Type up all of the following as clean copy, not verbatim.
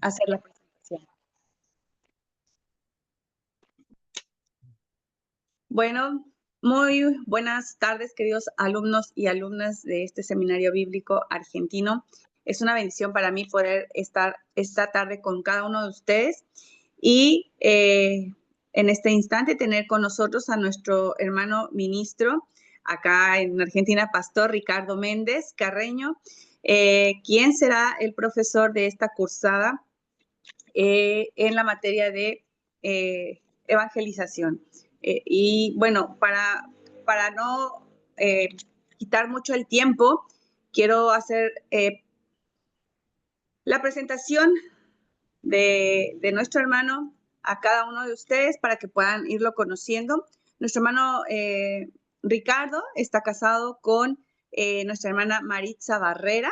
hacer la presentación. Bueno, muy buenas tardes, queridos alumnos y alumnas de este seminario bíblico argentino. Es una bendición para mí poder estar esta tarde con cada uno de ustedes y en este instante tener con nosotros a nuestro hermano ministro acá en Argentina, Pastor Ricardo Méndez Carreño, quien será el profesor de esta cursada en la materia de evangelización. Y bueno, para no quitar mucho el tiempo, quiero hacer la presentación de nuestro hermano a cada uno de ustedes para que puedan irlo conociendo. Nuestro hermano Ricardo está casado con nuestra hermana Maritza Barrera.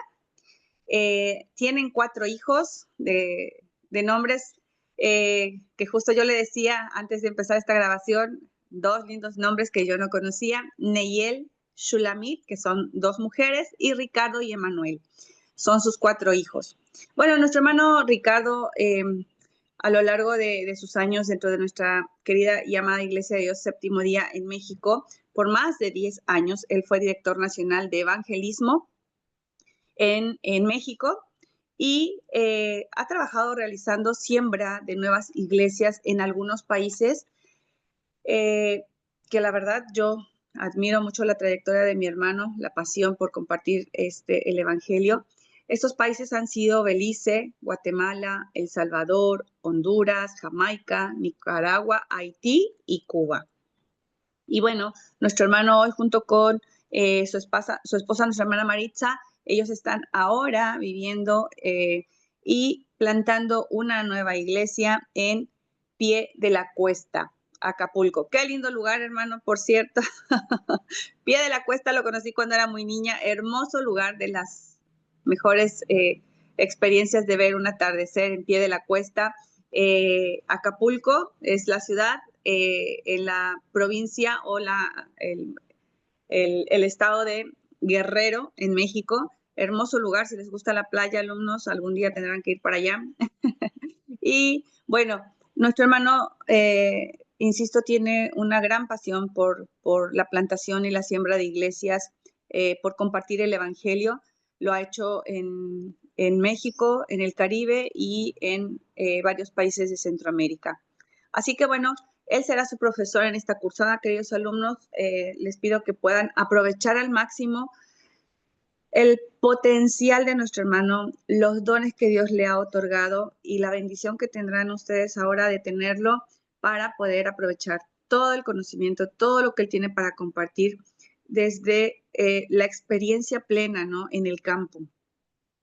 Tienen 4 hijos de nombres que justo yo le decía antes de empezar esta grabación, 2 lindos nombres que yo no conocía, Neyel, Shulamit, que son 2 mujeres, y Ricardo y Emanuel. Son sus 4 hijos. Bueno, nuestro hermano Ricardo, a lo largo de sus años dentro de nuestra querida y amada Iglesia de Dios Séptimo Día en México, por más de 10 años, él fue director nacional de evangelismo en México y ha trabajado realizando siembra de nuevas iglesias en algunos países que la verdad yo admiro mucho la trayectoria de mi hermano, la pasión por compartir el evangelio. Estos países han sido Belice, Guatemala, El Salvador, Honduras, Jamaica, Nicaragua, Haití y Cuba. Y bueno, nuestro hermano hoy junto con su esposa, nuestra hermana Maritza, ellos están ahora viviendo y plantando una nueva iglesia en Pie de la Cuesta, Acapulco. Qué lindo lugar, hermano, por cierto. Pie de la Cuesta lo conocí cuando era muy niña. Hermoso lugar, de las mejores experiencias de ver un atardecer en Pie de la Cuesta. Acapulco es la ciudad en la provincia o el estado de Guerrero, en México. Hermoso lugar, si les gusta la playa, alumnos, algún día tendrán que ir para allá. Y bueno, nuestro hermano, insisto, tiene una gran pasión por la plantación y la siembra de iglesias, por compartir el evangelio. Lo ha hecho en México, en el Caribe y en varios países de Centroamérica. Así que bueno, él será su profesor en esta cursada, queridos alumnos. Les pido que puedan aprovechar al máximo el potencial de nuestro hermano, los dones que Dios le ha otorgado y la bendición que tendrán ustedes ahora de tenerlo para poder aprovechar todo el conocimiento, todo lo que él tiene para compartir desde la experiencia plena, ¿no?, en el campo.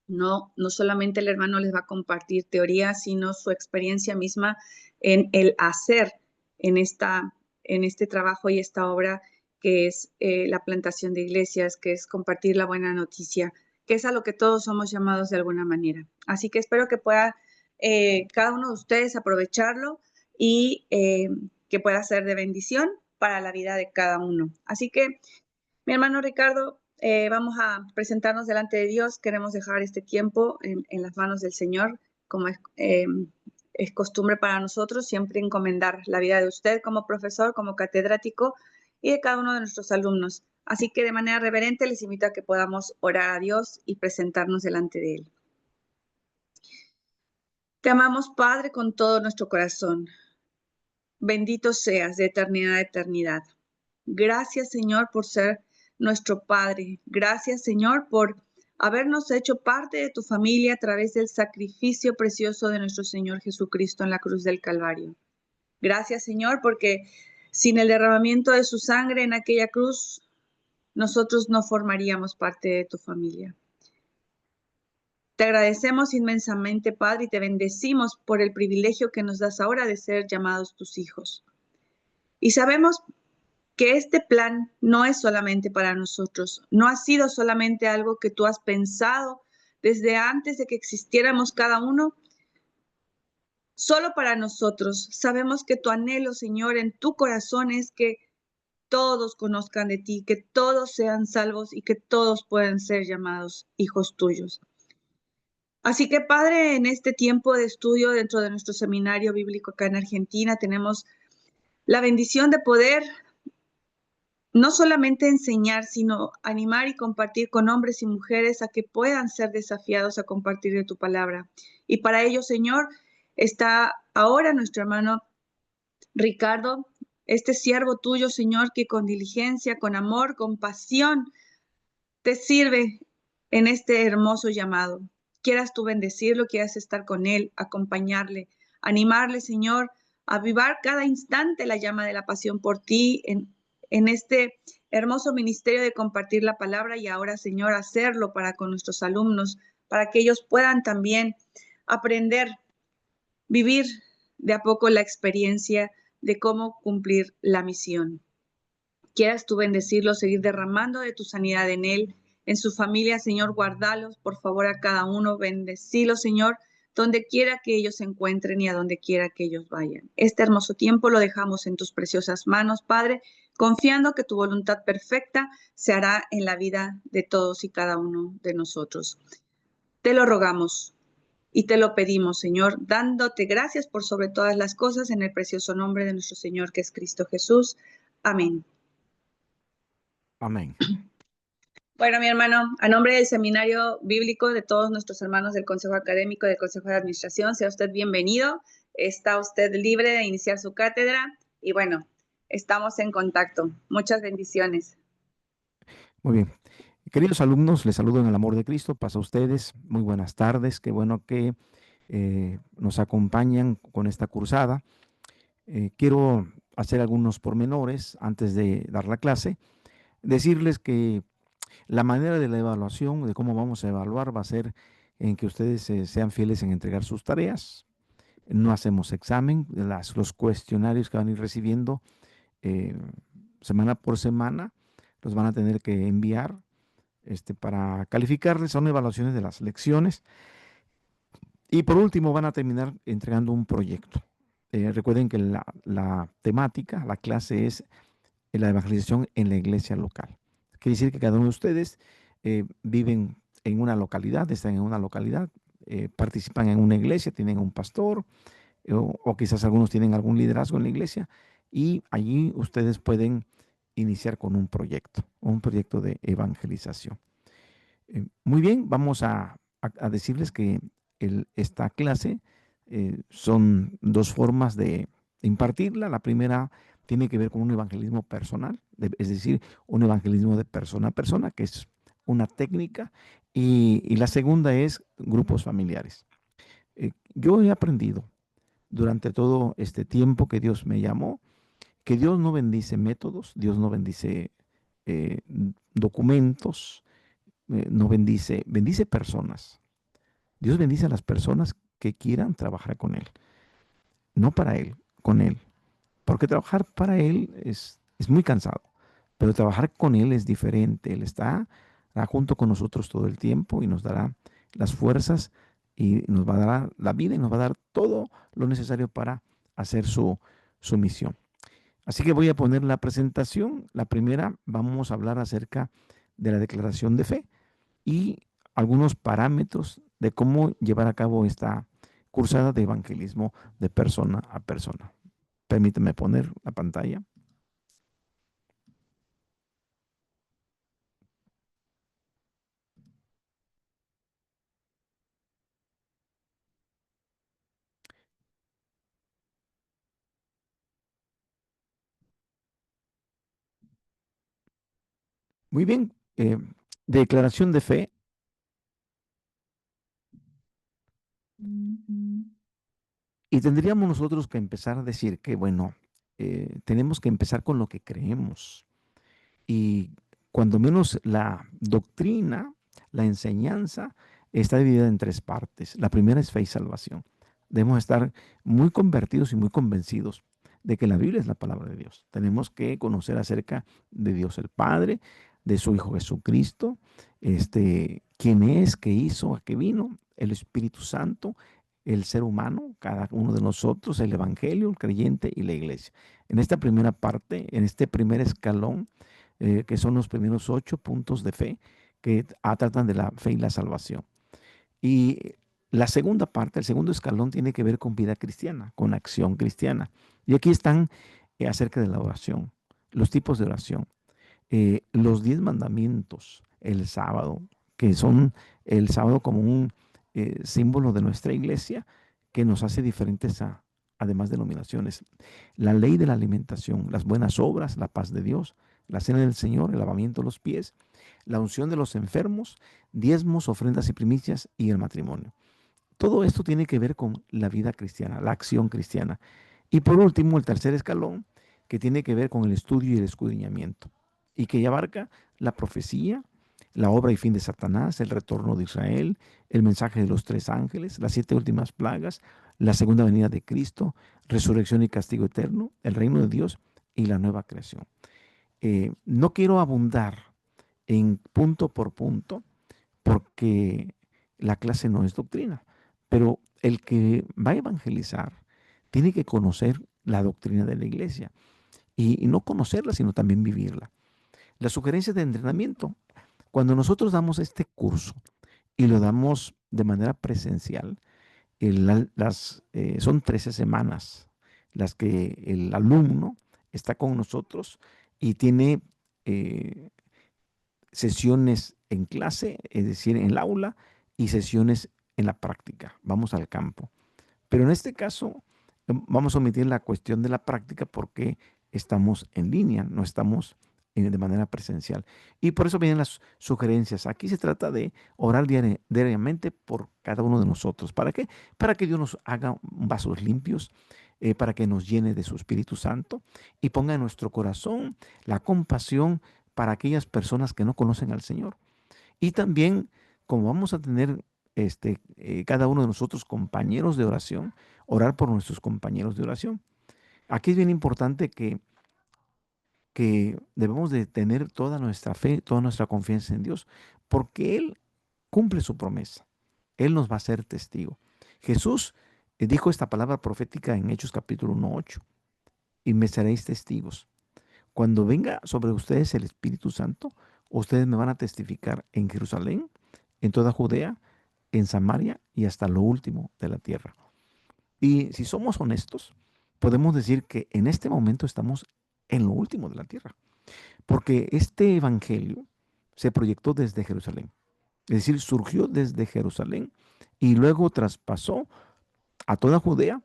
No solamente el hermano les va a compartir teoría, sino su experiencia misma en el hacer en este trabajo y esta obra que es la plantación de iglesias, que es compartir la buena noticia, que es a lo que todos somos llamados de alguna manera. Así que espero que pueda cada uno de ustedes aprovecharlo y que pueda ser de bendición para la vida de cada uno. Así que, mi hermano Ricardo, vamos a presentarnos delante de Dios. Queremos dejar este tiempo en las manos del Señor, como es costumbre para nosotros, siempre encomendar la vida de usted como profesor, como catedrático y de cada uno de nuestros alumnos. Así que de manera reverente les invito a que podamos orar a Dios y presentarnos delante de Él. Te amamos, Padre, con todo nuestro corazón. Bendito seas de eternidad a eternidad. Gracias, Señor, por ser nuestro Padre. Gracias, Señor, por habernos hecho parte de tu familia a través del sacrificio precioso de nuestro Señor Jesucristo en la cruz del Calvario. Gracias, Señor, porque sin el derramamiento de su sangre en aquella cruz, nosotros no formaríamos parte de tu familia. Te agradecemos inmensamente, Padre, y te bendecimos por el privilegio que nos das ahora de ser llamados tus hijos. Y sabemos que este plan no es solamente para nosotros, no ha sido solamente algo que tú has pensado desde antes de que existiéramos cada uno, solo para nosotros. Sabemos que tu anhelo, Señor, en tu corazón es que todos conozcan de ti, que todos sean salvos y que todos puedan ser llamados hijos tuyos. Así que, Padre, en este tiempo de estudio dentro de nuestro seminario bíblico acá en Argentina, tenemos la bendición de poder no solamente enseñar, sino animar y compartir con hombres y mujeres a que puedan ser desafiados a compartir de tu palabra. Y para ello, Señor, está ahora nuestro hermano Ricardo, este siervo tuyo, Señor, que con diligencia, con amor, con pasión, te sirve en este hermoso llamado. Quieras tú bendecirlo, quieras estar con él, acompañarle, animarle, Señor, a avivar cada instante la llama de la pasión por ti en este hermoso ministerio de compartir la palabra y ahora, Señor, hacerlo para con nuestros alumnos, para que ellos puedan también aprender, vivir de a poco la experiencia de cómo cumplir la misión. Quieras tú bendecirlo, seguir derramando de tu sanidad en él, en su familia, Señor, guardalos, por favor, a cada uno, bendecilo, Señor, donde quiera que ellos se encuentren y a donde quiera que ellos vayan. Este hermoso tiempo lo dejamos en tus preciosas manos, Padre, confiando que tu voluntad perfecta se hará en la vida de todos y cada uno de nosotros. Te lo rogamos y te lo pedimos, Señor, dándote gracias por sobre todas las cosas en el precioso nombre de nuestro Señor, que es Cristo Jesús. Amén. Amén. Bueno, mi hermano, a nombre del Seminario Bíblico, de todos nuestros hermanos del Consejo Académico, del Consejo de Administración, sea usted bienvenido. Está usted libre de iniciar su cátedra y bueno, estamos en contacto. Muchas bendiciones. Muy bien. Queridos alumnos, les saludo en el amor de Cristo. Pasa a ustedes. Muy buenas tardes. Qué bueno que nos acompañan con esta cursada. Quiero hacer algunos pormenores antes de dar la clase. Decirles que la manera de la evaluación, de cómo vamos a evaluar, va a ser en que ustedes sean fieles en entregar sus tareas. No hacemos examen. Los cuestionarios que van a ir recibiendo eh, semana por semana los van a tener que enviar para calificarles. Son evaluaciones de las lecciones. Y por último van a terminar entregando un proyecto. Recuerden que la temática, la clase es la evangelización en la iglesia local. Quiere decir que cada uno de ustedes viven en una localidad, están en una localidad, participan en una iglesia, tienen un pastor, o quizás algunos tienen algún liderazgo en la iglesia, y allí ustedes pueden iniciar con un proyecto de evangelización. Muy bien, vamos a decirles que esta clase son dos formas de impartirla. La primera tiene que ver con un evangelismo personal, es decir, un evangelismo de persona a persona, que es una técnica, y la segunda es grupos familiares. Yo he aprendido durante todo este tiempo que Dios me llamó, que Dios no bendice métodos, Dios no bendice eh, documentos, no bendice personas. Dios bendice a las personas que quieran trabajar con Él, no para Él, con Él. Porque trabajar para Él es muy cansado, pero trabajar con Él es diferente. Él está junto con nosotros todo el tiempo y nos dará las fuerzas y nos va a dar la vida y nos va a dar todo lo necesario para hacer su misión. Así que voy a poner la presentación. La primera, vamos a hablar acerca de la declaración de fe y algunos parámetros de cómo llevar a cabo esta cursada de evangelismo de persona a persona. Permíteme poner la pantalla. Muy bien. Declaración de fe. Y tendríamos nosotros que empezar a decir que, bueno, tenemos que empezar con lo que creemos. Y cuando menos la doctrina, la enseñanza, está dividida en tres partes. La primera es fe y salvación. Debemos estar muy convertidos y muy convencidos de que la Biblia es la palabra de Dios. Tenemos que conocer acerca de Dios el Padre, de su Hijo Jesucristo, quién es, qué hizo, a qué vino, el Espíritu Santo, el ser humano, cada uno de nosotros, el Evangelio, el creyente y la iglesia. En esta primera parte, en este primer escalón, que son los primeros 8 puntos de fe que tratan de la fe y la salvación. Y La segunda parte, el segundo escalón tiene que ver con vida cristiana, con acción cristiana. Y aquí están acerca de la oración, los tipos de oración, los 10 mandamientos, el sábado, que son el sábado como un símbolo de nuestra iglesia que nos hace diferentes a demás denominaciones. La ley de la alimentación, las buenas obras, la paz de Dios, la cena del Señor, el lavamiento de los pies, la unción de los enfermos, diezmos, ofrendas y primicias y el matrimonio. Todo esto tiene que ver con la vida cristiana, la acción cristiana. Y por último, el tercer escalón, que tiene que ver con el estudio y el escudriñamiento, y que ya abarca la profecía, la obra y fin de Satanás, el retorno de Israel, el mensaje de los 3 ángeles, las 7 últimas plagas, la segunda venida de Cristo, resurrección y castigo eterno, el reino de Dios y la nueva creación. No quiero abundar en punto por punto, porque la clase no es doctrina, pero el que va a evangelizar tiene que conocer la doctrina de la iglesia y no conocerla, sino también vivirla. Las sugerencias de entrenamiento, cuando nosotros damos este curso y lo damos de manera presencial, son 13 semanas las que el alumno está con nosotros y tiene eh, sesiones en clase, es decir, en el aula, y sesiones en la práctica. Vamos al campo. Pero en este caso, vamos a omitir la cuestión de la práctica porque estamos en línea, no estamos de manera presencial. Y por eso vienen las sugerencias. Aquí se trata de orar diariamente por cada uno de nosotros. ¿Para qué? Para que Dios nos haga vasos limpios, para que nos llene de su Espíritu Santo y ponga en nuestro corazón la compasión para aquellas personas que no conocen al Señor. Y también, como vamos a tener cada uno de nosotros compañeros de oración, orar por nuestros compañeros de oración. Aquí es bien importante que debemos de tener toda nuestra fe, toda nuestra confianza en Dios, porque Él cumple su promesa. Él nos va a ser testigo. Jesús dijo esta palabra profética en Hechos capítulo 1:8, y me seréis testigos. Cuando venga sobre ustedes el Espíritu Santo, ustedes me van a testificar en Jerusalén, en toda Judea, en Samaria y hasta lo último de la tierra. Y si somos honestos, podemos decir que en este momento estamos en lo último de la tierra, porque este evangelio se proyectó desde Jerusalén, es decir, surgió desde Jerusalén y luego traspasó a toda Judea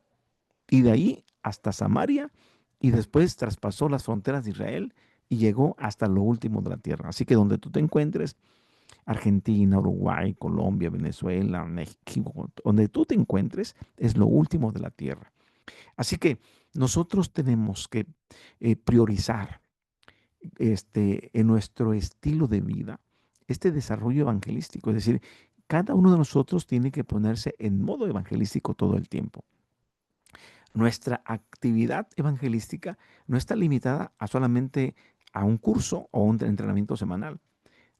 y de ahí hasta Samaria y después traspasó las fronteras de Israel y llegó hasta lo último de la tierra. Así que donde tú te encuentres, Argentina, Uruguay, Colombia, Venezuela, México, donde tú te encuentres, es lo último de la tierra. Así que nosotros tenemos que priorizar en nuestro estilo de vida este desarrollo evangelístico. Es decir, cada uno de nosotros tiene que ponerse en modo evangelístico todo el tiempo. Nuestra actividad evangelística no está limitada a solamente a un curso o un entrenamiento semanal.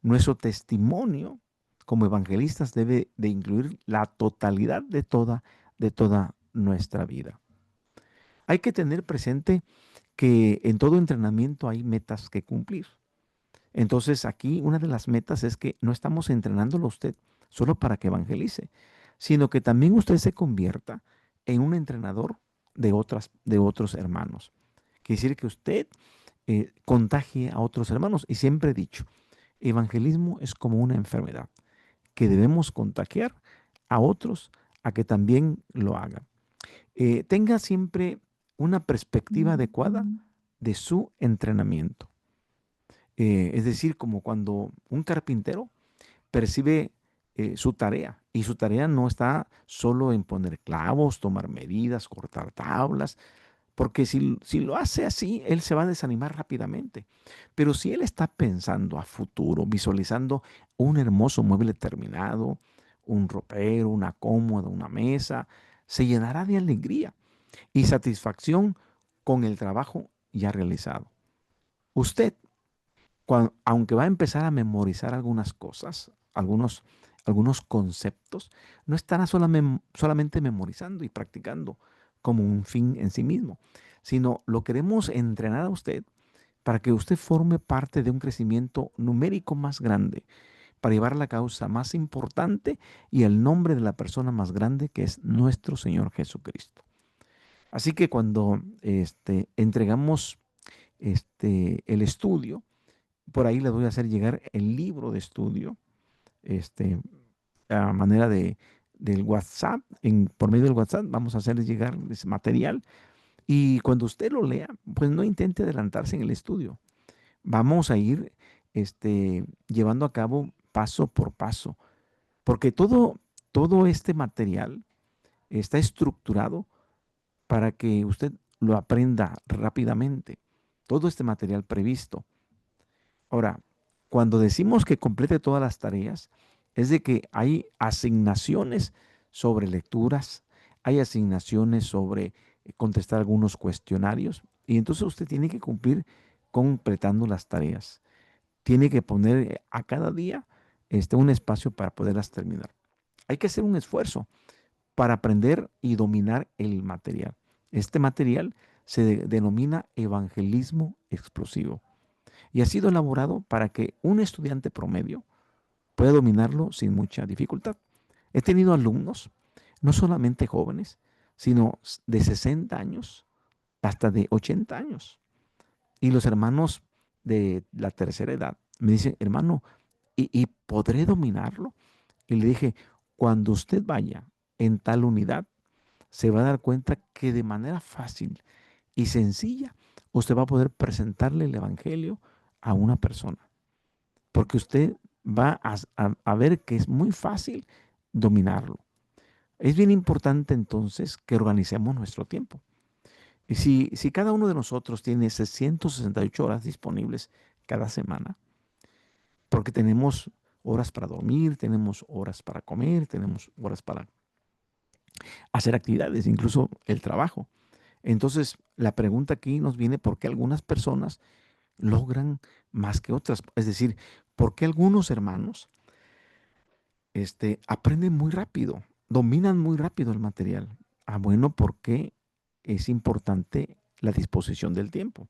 Nuestro testimonio como evangelistas debe de incluir la totalidad de toda nuestra vida. Hay que tener presente que en todo entrenamiento hay metas que cumplir. Entonces aquí una de las metas es que no estamos entrenándolo a usted solo para que evangelice, sino que también usted se convierta en un entrenador de otros hermanos. Quiere decir que usted contagie a otros hermanos. Y siempre he dicho, evangelismo es como una enfermedad que debemos contagiar a otros a que también lo hagan. Tenga siempre una perspectiva adecuada de su entrenamiento. Es decir, como cuando un carpintero percibe su tarea, y su tarea no está solo en poner clavos, tomar medidas, cortar tablas, porque si lo hace así, él se va a desanimar rápidamente. Pero si él está pensando a futuro, visualizando un hermoso mueble terminado, un ropero, una cómoda, una mesa, se llenará de alegría y satisfacción con el trabajo ya realizado. Usted, aunque va a empezar a memorizar algunas cosas, algunos conceptos, no estará solamente memorizando y practicando como un fin en sí mismo, sino lo queremos entrenar a usted para que usted forme parte de un crecimiento numérico más grande, para llevar la causa más importante y el nombre de la persona más grande, que es nuestro Señor Jesucristo. Así que cuando entregamos el estudio, por ahí les voy a hacer llegar el libro de estudio, este, a manera del WhatsApp, por medio del WhatsApp vamos a hacerles llegar ese material, y cuando usted lo lea, pues no intente adelantarse en el estudio. Vamos a ir llevando a cabo paso por paso, porque todo este material está estructurado para que usted lo aprenda rápidamente. Todo este material previsto. Ahora, cuando decimos que complete todas las tareas, es de que hay asignaciones sobre lecturas, hay asignaciones sobre contestar algunos cuestionarios, y entonces usted tiene que cumplir completando las tareas. Tiene que poner a cada día un espacio para poderlas terminar. Hay que hacer un esfuerzo para aprender y dominar el material. Este material se denomina evangelismo explosivo y ha sido elaborado para que un estudiante promedio pueda dominarlo sin mucha dificultad. He tenido alumnos, no solamente jóvenes, sino de 60 años hasta de 80 años. Y los hermanos de la tercera edad me dicen, hermano, ¿y podré dominarlo? Y le dije, cuando usted vaya en tal unidad, se va a dar cuenta que de manera fácil y sencilla usted va a poder presentarle el Evangelio a una persona. Porque usted va a ver que es muy fácil dominarlo. Es bien importante entonces que organicemos nuestro tiempo. Y si cada uno de nosotros tiene 668 horas disponibles cada semana, porque tenemos horas para dormir, tenemos horas para comer, tenemos horas para hacer actividades, incluso el trabajo. Entonces, la pregunta aquí nos viene por qué algunas personas logran más que otras. Es decir, por qué algunos hermanos aprenden muy rápido, dominan muy rápido el material. Bueno, porque es importante la disposición del tiempo.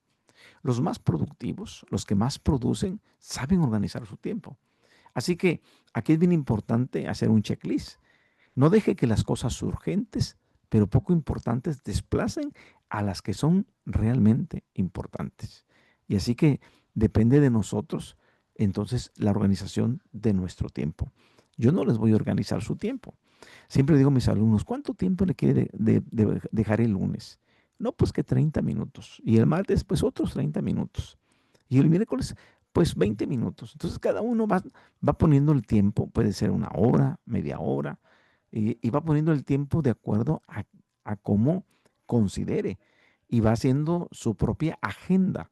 Los más productivos, los que más producen, saben organizar su tiempo. Así que aquí es bien importante hacer un checklist. No deje que las cosas urgentes, pero poco importantes, desplacen a las que son realmente importantes. Y así que depende de nosotros, entonces, la organización de nuestro tiempo. Yo no les voy a organizar su tiempo. Siempre digo a mis alumnos, ¿cuánto tiempo le quiere dejar el lunes? No, pues que 30 minutos. Y el martes, pues otros 30 minutos. Y el miércoles, pues 20 minutos. Entonces cada uno va poniendo el tiempo, puede ser una hora, media hora, y va poniendo el tiempo de acuerdo a cómo considere. Y va haciendo su propia agenda.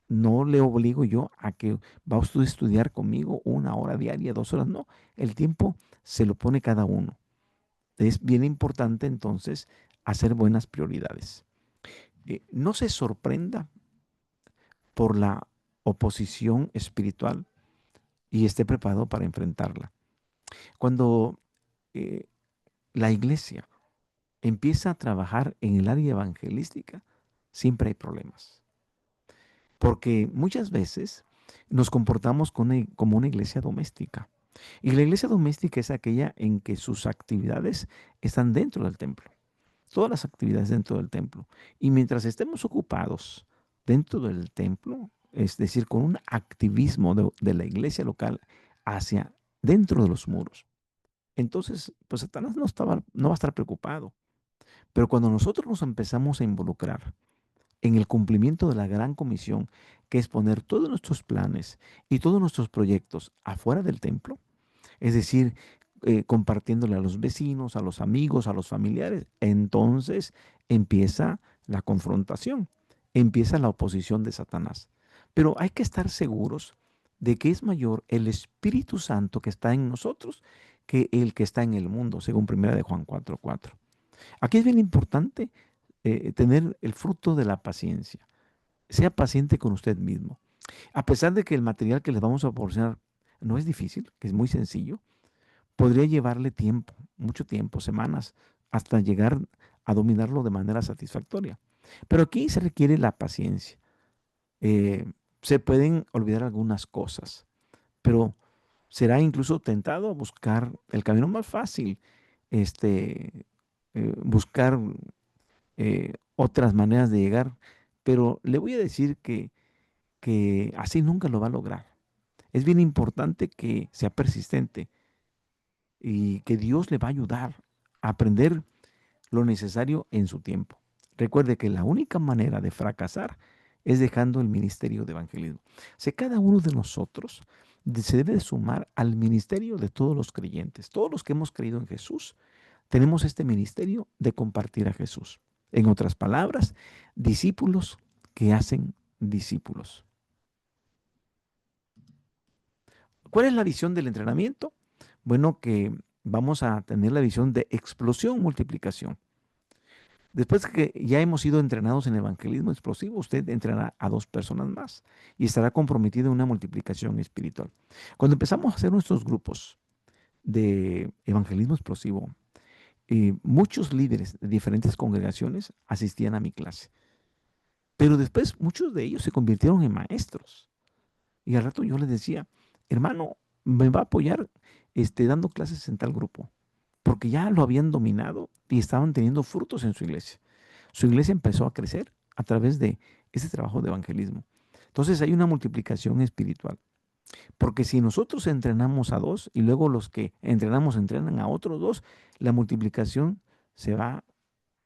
No le obligo yo a que va usted a estudiar conmigo una hora diaria, 2 horas. No, el tiempo se lo pone cada uno. Es bien importante entonces hacer buenas prioridades. No se sorprenda por la oposición espiritual y esté preparado para enfrentarla. Cuando eh, la iglesia empieza a trabajar en el área evangelística, siempre hay problemas. Porque muchas veces nos comportamos como una iglesia doméstica. Y la iglesia doméstica es aquella en que sus actividades están dentro del templo. Todas las actividades dentro del templo. Y mientras estemos ocupados dentro del templo, es decir, con un activismo de la iglesia local hacia dentro de los muros, entonces, pues Satanás no va a estar preocupado. Pero cuando nosotros nos empezamos a involucrar en el cumplimiento de la gran comisión, que es poner todos nuestros planes y todos nuestros proyectos afuera del templo, es decir, compartiéndole a los vecinos, a los amigos, a los familiares, entonces empieza la confrontación, empieza la oposición de Satanás. Pero hay que estar seguros de que es mayor el Espíritu Santo que está en nosotros que el que está en el mundo, según 1 Juan 4:4. Aquí es bien importante tener el fruto de la paciencia. Sea paciente con usted mismo. A pesar de que el material que les vamos a proporcionar no es difícil, que es muy sencillo, podría llevarle tiempo, mucho tiempo, semanas, hasta llegar a dominarlo de manera satisfactoria. Pero aquí se requiere la paciencia. Se pueden olvidar algunas cosas, pero será incluso tentado a buscar el camino más fácil, este, buscar otras maneras de llegar, pero le voy a decir que así nunca lo va a lograr. Es bien importante que sea persistente y que Dios le va a ayudar a aprender lo necesario en su tiempo. Recuerde que la única manera de fracasar es dejando el ministerio de evangelismo. O sea, cada uno de nosotros se debe de sumar al ministerio de todos los creyentes. Todos los que hemos creído en Jesús, tenemos este ministerio de compartir a Jesús. En otras palabras, discípulos que hacen discípulos. ¿Cuál es la visión del entrenamiento? Bueno, que vamos a tener la visión de explosión, multiplicación. Después que ya hemos sido entrenados en evangelismo explosivo, usted entrenará a 2 personas más y estará comprometido en una multiplicación espiritual. Cuando empezamos a hacer nuestros grupos de evangelismo explosivo, muchos líderes de diferentes congregaciones asistían a mi clase. Pero después muchos de ellos se convirtieron en maestros. Y al rato yo les decía, hermano, me va a apoyar dando clases en tal grupo. Porque ya lo habían dominado y estaban teniendo frutos en su iglesia. Su iglesia empezó a crecer a través de ese trabajo de evangelismo. Entonces hay una multiplicación espiritual. Porque si nosotros entrenamos a 2 y luego los que entrenamos entrenan a otros 2, la multiplicación se va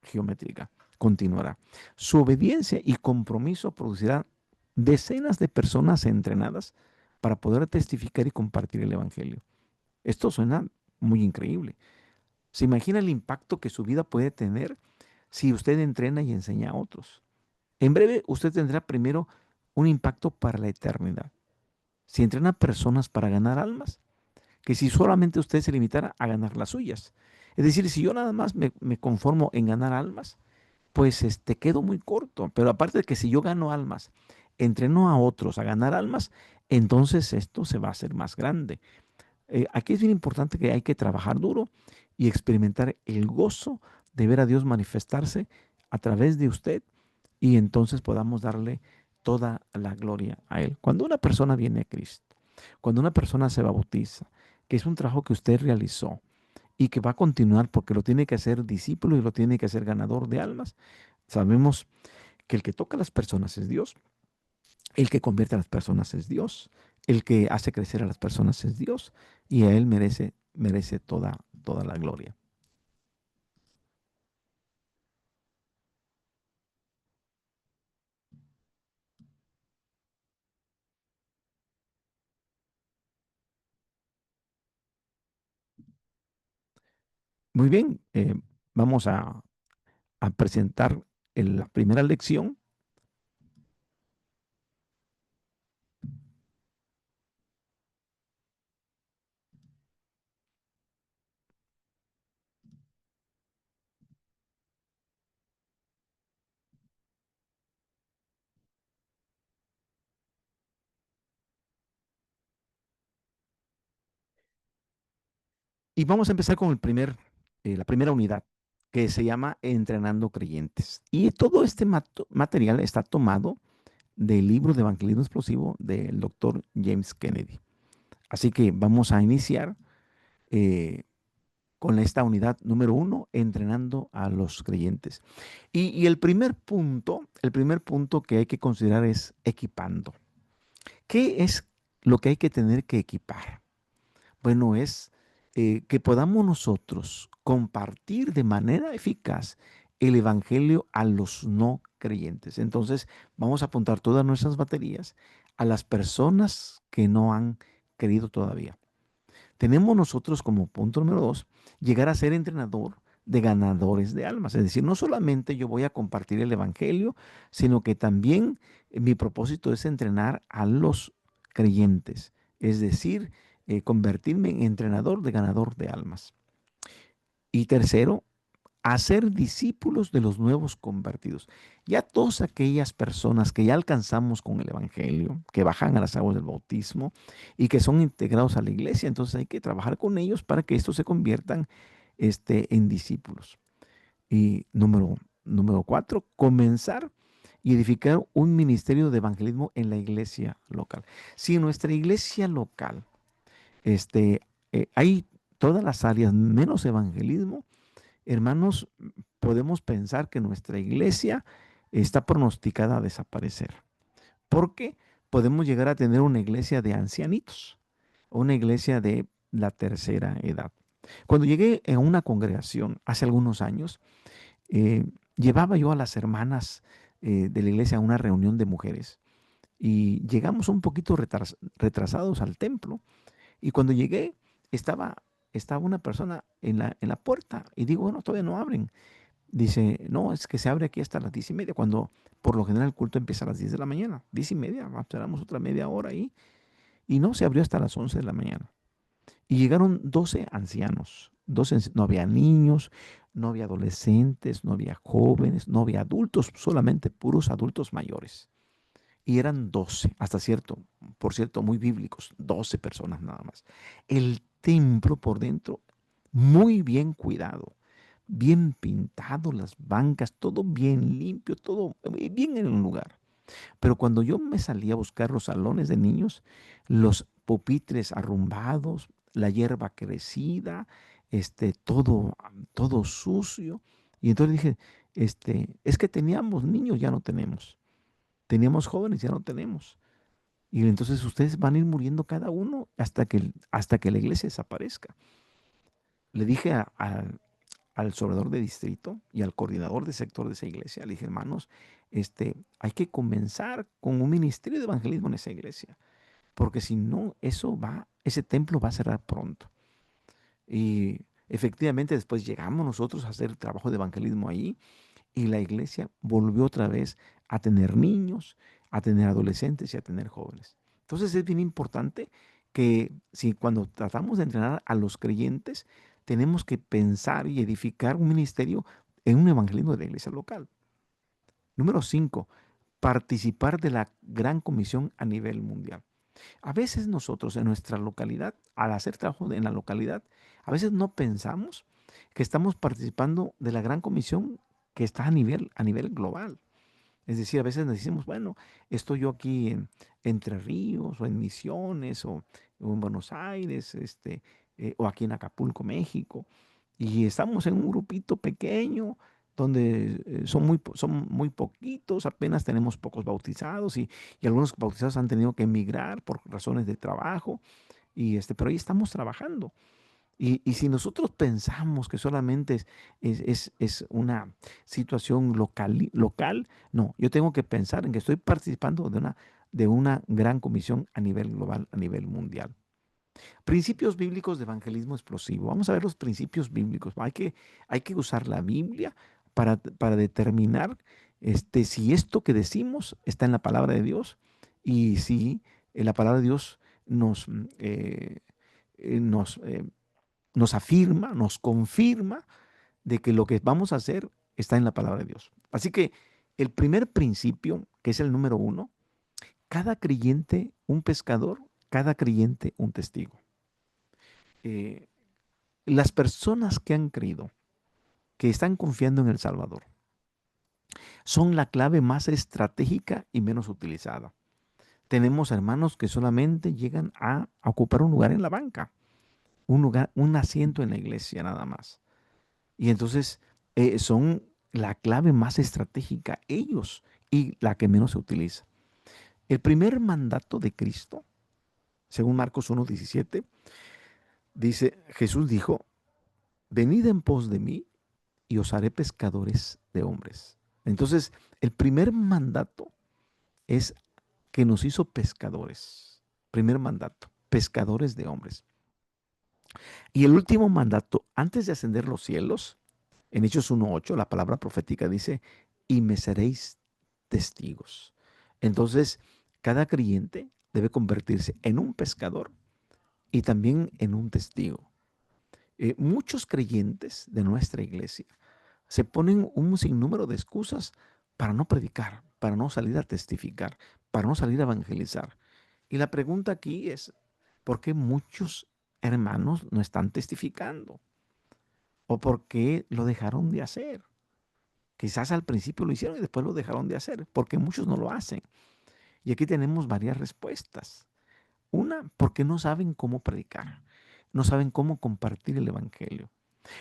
geométrica, continuará. Su obediencia y compromiso producirá decenas de personas entrenadas para poder testificar y compartir el evangelio. Esto suena muy increíble. ¿Se imagina el impacto que su vida puede tener si usted entrena y enseña a otros? En breve, usted tendrá primero un impacto para la eternidad. Si entrena personas para ganar almas, que si solamente usted se limitara a ganar las suyas. Es decir, si yo nada más me conformo en ganar almas, pues quedo muy corto. Pero aparte de que si yo gano almas, entreno a otros a ganar almas, entonces esto se va a hacer más grande. Aquí es bien importante que hay que trabajar duro y experimentar el gozo de ver a Dios manifestarse a través de usted y entonces podamos darle toda la gloria a Él. Cuando una persona viene a Cristo, cuando una persona se bautiza, que es un trabajo que usted realizó y que va a continuar porque lo tiene que hacer discípulo y lo tiene que hacer ganador de almas, sabemos que el que toca a las personas es Dios, el que convierte a las personas es Dios, el que hace crecer a las personas es Dios y a Él merece toda la gloria. Muy bien, vamos a presentar la primera lección. Y vamos a empezar con la primera unidad, que se llama Entrenando Creyentes. Y todo este material está tomado del libro de Evangelismo Explosivo del doctor James Kennedy. Así que vamos a iniciar eh, con esta unidad número 1, entrenando a los creyentes. Y el primer punto que hay que considerar es equipando. ¿Qué es lo que hay que tener que equipar? Bueno, es que podamos nosotros compartir de manera eficaz el evangelio a los no creyentes. Entonces, vamos a apuntar todas nuestras baterías a las personas que no han creído todavía. Tenemos nosotros como punto número 2, llegar a ser entrenador de ganadores de almas. Es decir, no solamente yo voy a compartir el evangelio, sino que también mi propósito es entrenar a los creyentes. Es decir, convertirme en entrenador de ganador de almas. Y tercero, hacer discípulos de los nuevos convertidos. Ya todas aquellas personas que ya alcanzamos con el Evangelio, que bajan a las aguas del bautismo y que son integrados a la iglesia, entonces hay que trabajar con ellos para que estos se conviertan en discípulos. Y número 4, comenzar y edificar un ministerio de evangelismo en la iglesia local. Si en nuestra iglesia local Este, hay todas las áreas menos evangelismo. Hermanos, podemos pensar que nuestra iglesia está pronosticada a desaparecer, porque podemos llegar a tener una iglesia de ancianitos, una iglesia de la tercera edad. Cuando llegué a una congregación hace algunos años, eh, llevaba yo a las hermanas de la iglesia a una reunión de mujeres y llegamos un poquito retrasados al templo y cuando llegué estaba, estaba una persona en la puerta y digo, bueno, todavía no abren. Dice, no, es que se abre aquí hasta las 10:30, cuando por lo general el culto empieza a las 10 de la mañana. 10:30, esperamos otra media hora ahí. Y no, se abrió hasta las 11 de la mañana. Y llegaron 12 ancianos. 12, no había niños, no había adolescentes, no había jóvenes, no había adultos, solamente puros adultos mayores. Y eran 12, hasta cierto, por cierto, muy bíblicos, 12 personas nada más. El templo por dentro, muy bien cuidado, bien pintado, las bancas, todo bien limpio, todo bien en un lugar. Pero cuando yo me salí a buscar los salones de niños, los pupitres arrumbados, la hierba crecida, todo, todo sucio. Y entonces dije, es que teníamos niños, ya no tenemos. Teníamos jóvenes, ya no tenemos. Y entonces ustedes van a ir muriendo cada uno hasta que la iglesia desaparezca. Le dije al sobrador de distrito y al coordinador de sector de esa iglesia, le dije, hermanos, hay que comenzar con un ministerio de evangelismo en esa iglesia, porque si no, ese templo va a cerrar pronto. Y efectivamente después llegamos nosotros a hacer trabajo de evangelismo ahí y la iglesia volvió otra vez a tener niños, a tener adolescentes y a tener jóvenes. Entonces es bien importante que si cuando tratamos de entrenar a los creyentes, tenemos que pensar y edificar un ministerio en un evangelismo de la iglesia local. Número 5, participar de la gran comisión a nivel mundial. A veces nosotros en nuestra localidad, al hacer trabajo en la localidad, a veces no pensamos que estamos participando de la gran comisión que está a nivel global. Es decir, a veces nos decimos, bueno, estoy yo aquí en Entre Ríos o en Misiones o en Buenos Aires, o aquí en Acapulco, México, y estamos en un grupito pequeño donde son muy poquitos, apenas tenemos pocos bautizados y algunos bautizados han tenido que emigrar por razones de trabajo, pero ahí estamos trabajando. Y si nosotros pensamos que solamente es una situación local, no, yo tengo que pensar en que estoy participando de una gran comisión a nivel global, a nivel mundial. Principios bíblicos de evangelismo explosivo. Vamos a ver los principios bíblicos. Hay que usar la Biblia para determinar si esto que decimos está en la palabra de Dios y si la palabra de Dios nos nos afirma, nos confirma de que lo que vamos a hacer está en la palabra de Dios. Así que el primer principio, que es el número 1, cada creyente un pescador, cada creyente un testigo. Eh, las personas que han creído, que están confiando en el Salvador, son la clave más estratégica y menos utilizada. Tenemos hermanos que solamente llegan a ocupar un lugar en la banca, un asiento en la iglesia nada más. Y entonces son la clave más estratégica, ellos, y la que menos se utiliza. El primer mandato de Cristo, según Marcos 1:17, dice, Jesús dijo, venid en pos de mí y os haré pescadores de hombres. Entonces, el primer mandato es que nos hizo pescadores. Primer mandato, pescadores de hombres. Y el último mandato, antes de ascender los cielos, en Hechos 1:8, la palabra profética dice, y me seréis testigos. Entonces, cada creyente debe convertirse en un pescador y también en un testigo. Muchos creyentes de nuestra iglesia se ponen un sinnúmero de excusas para no predicar, para no salir a testificar, para no salir a evangelizar. Y la pregunta aquí es, ¿por qué muchos hermanos no están testificando? ¿O por qué lo dejaron de hacer? Quizás al principio lo hicieron y después lo dejaron de hacer, porque muchos no lo hacen. Y aquí tenemos varias respuestas. Una, porque no saben cómo predicar, no saben cómo compartir el evangelio.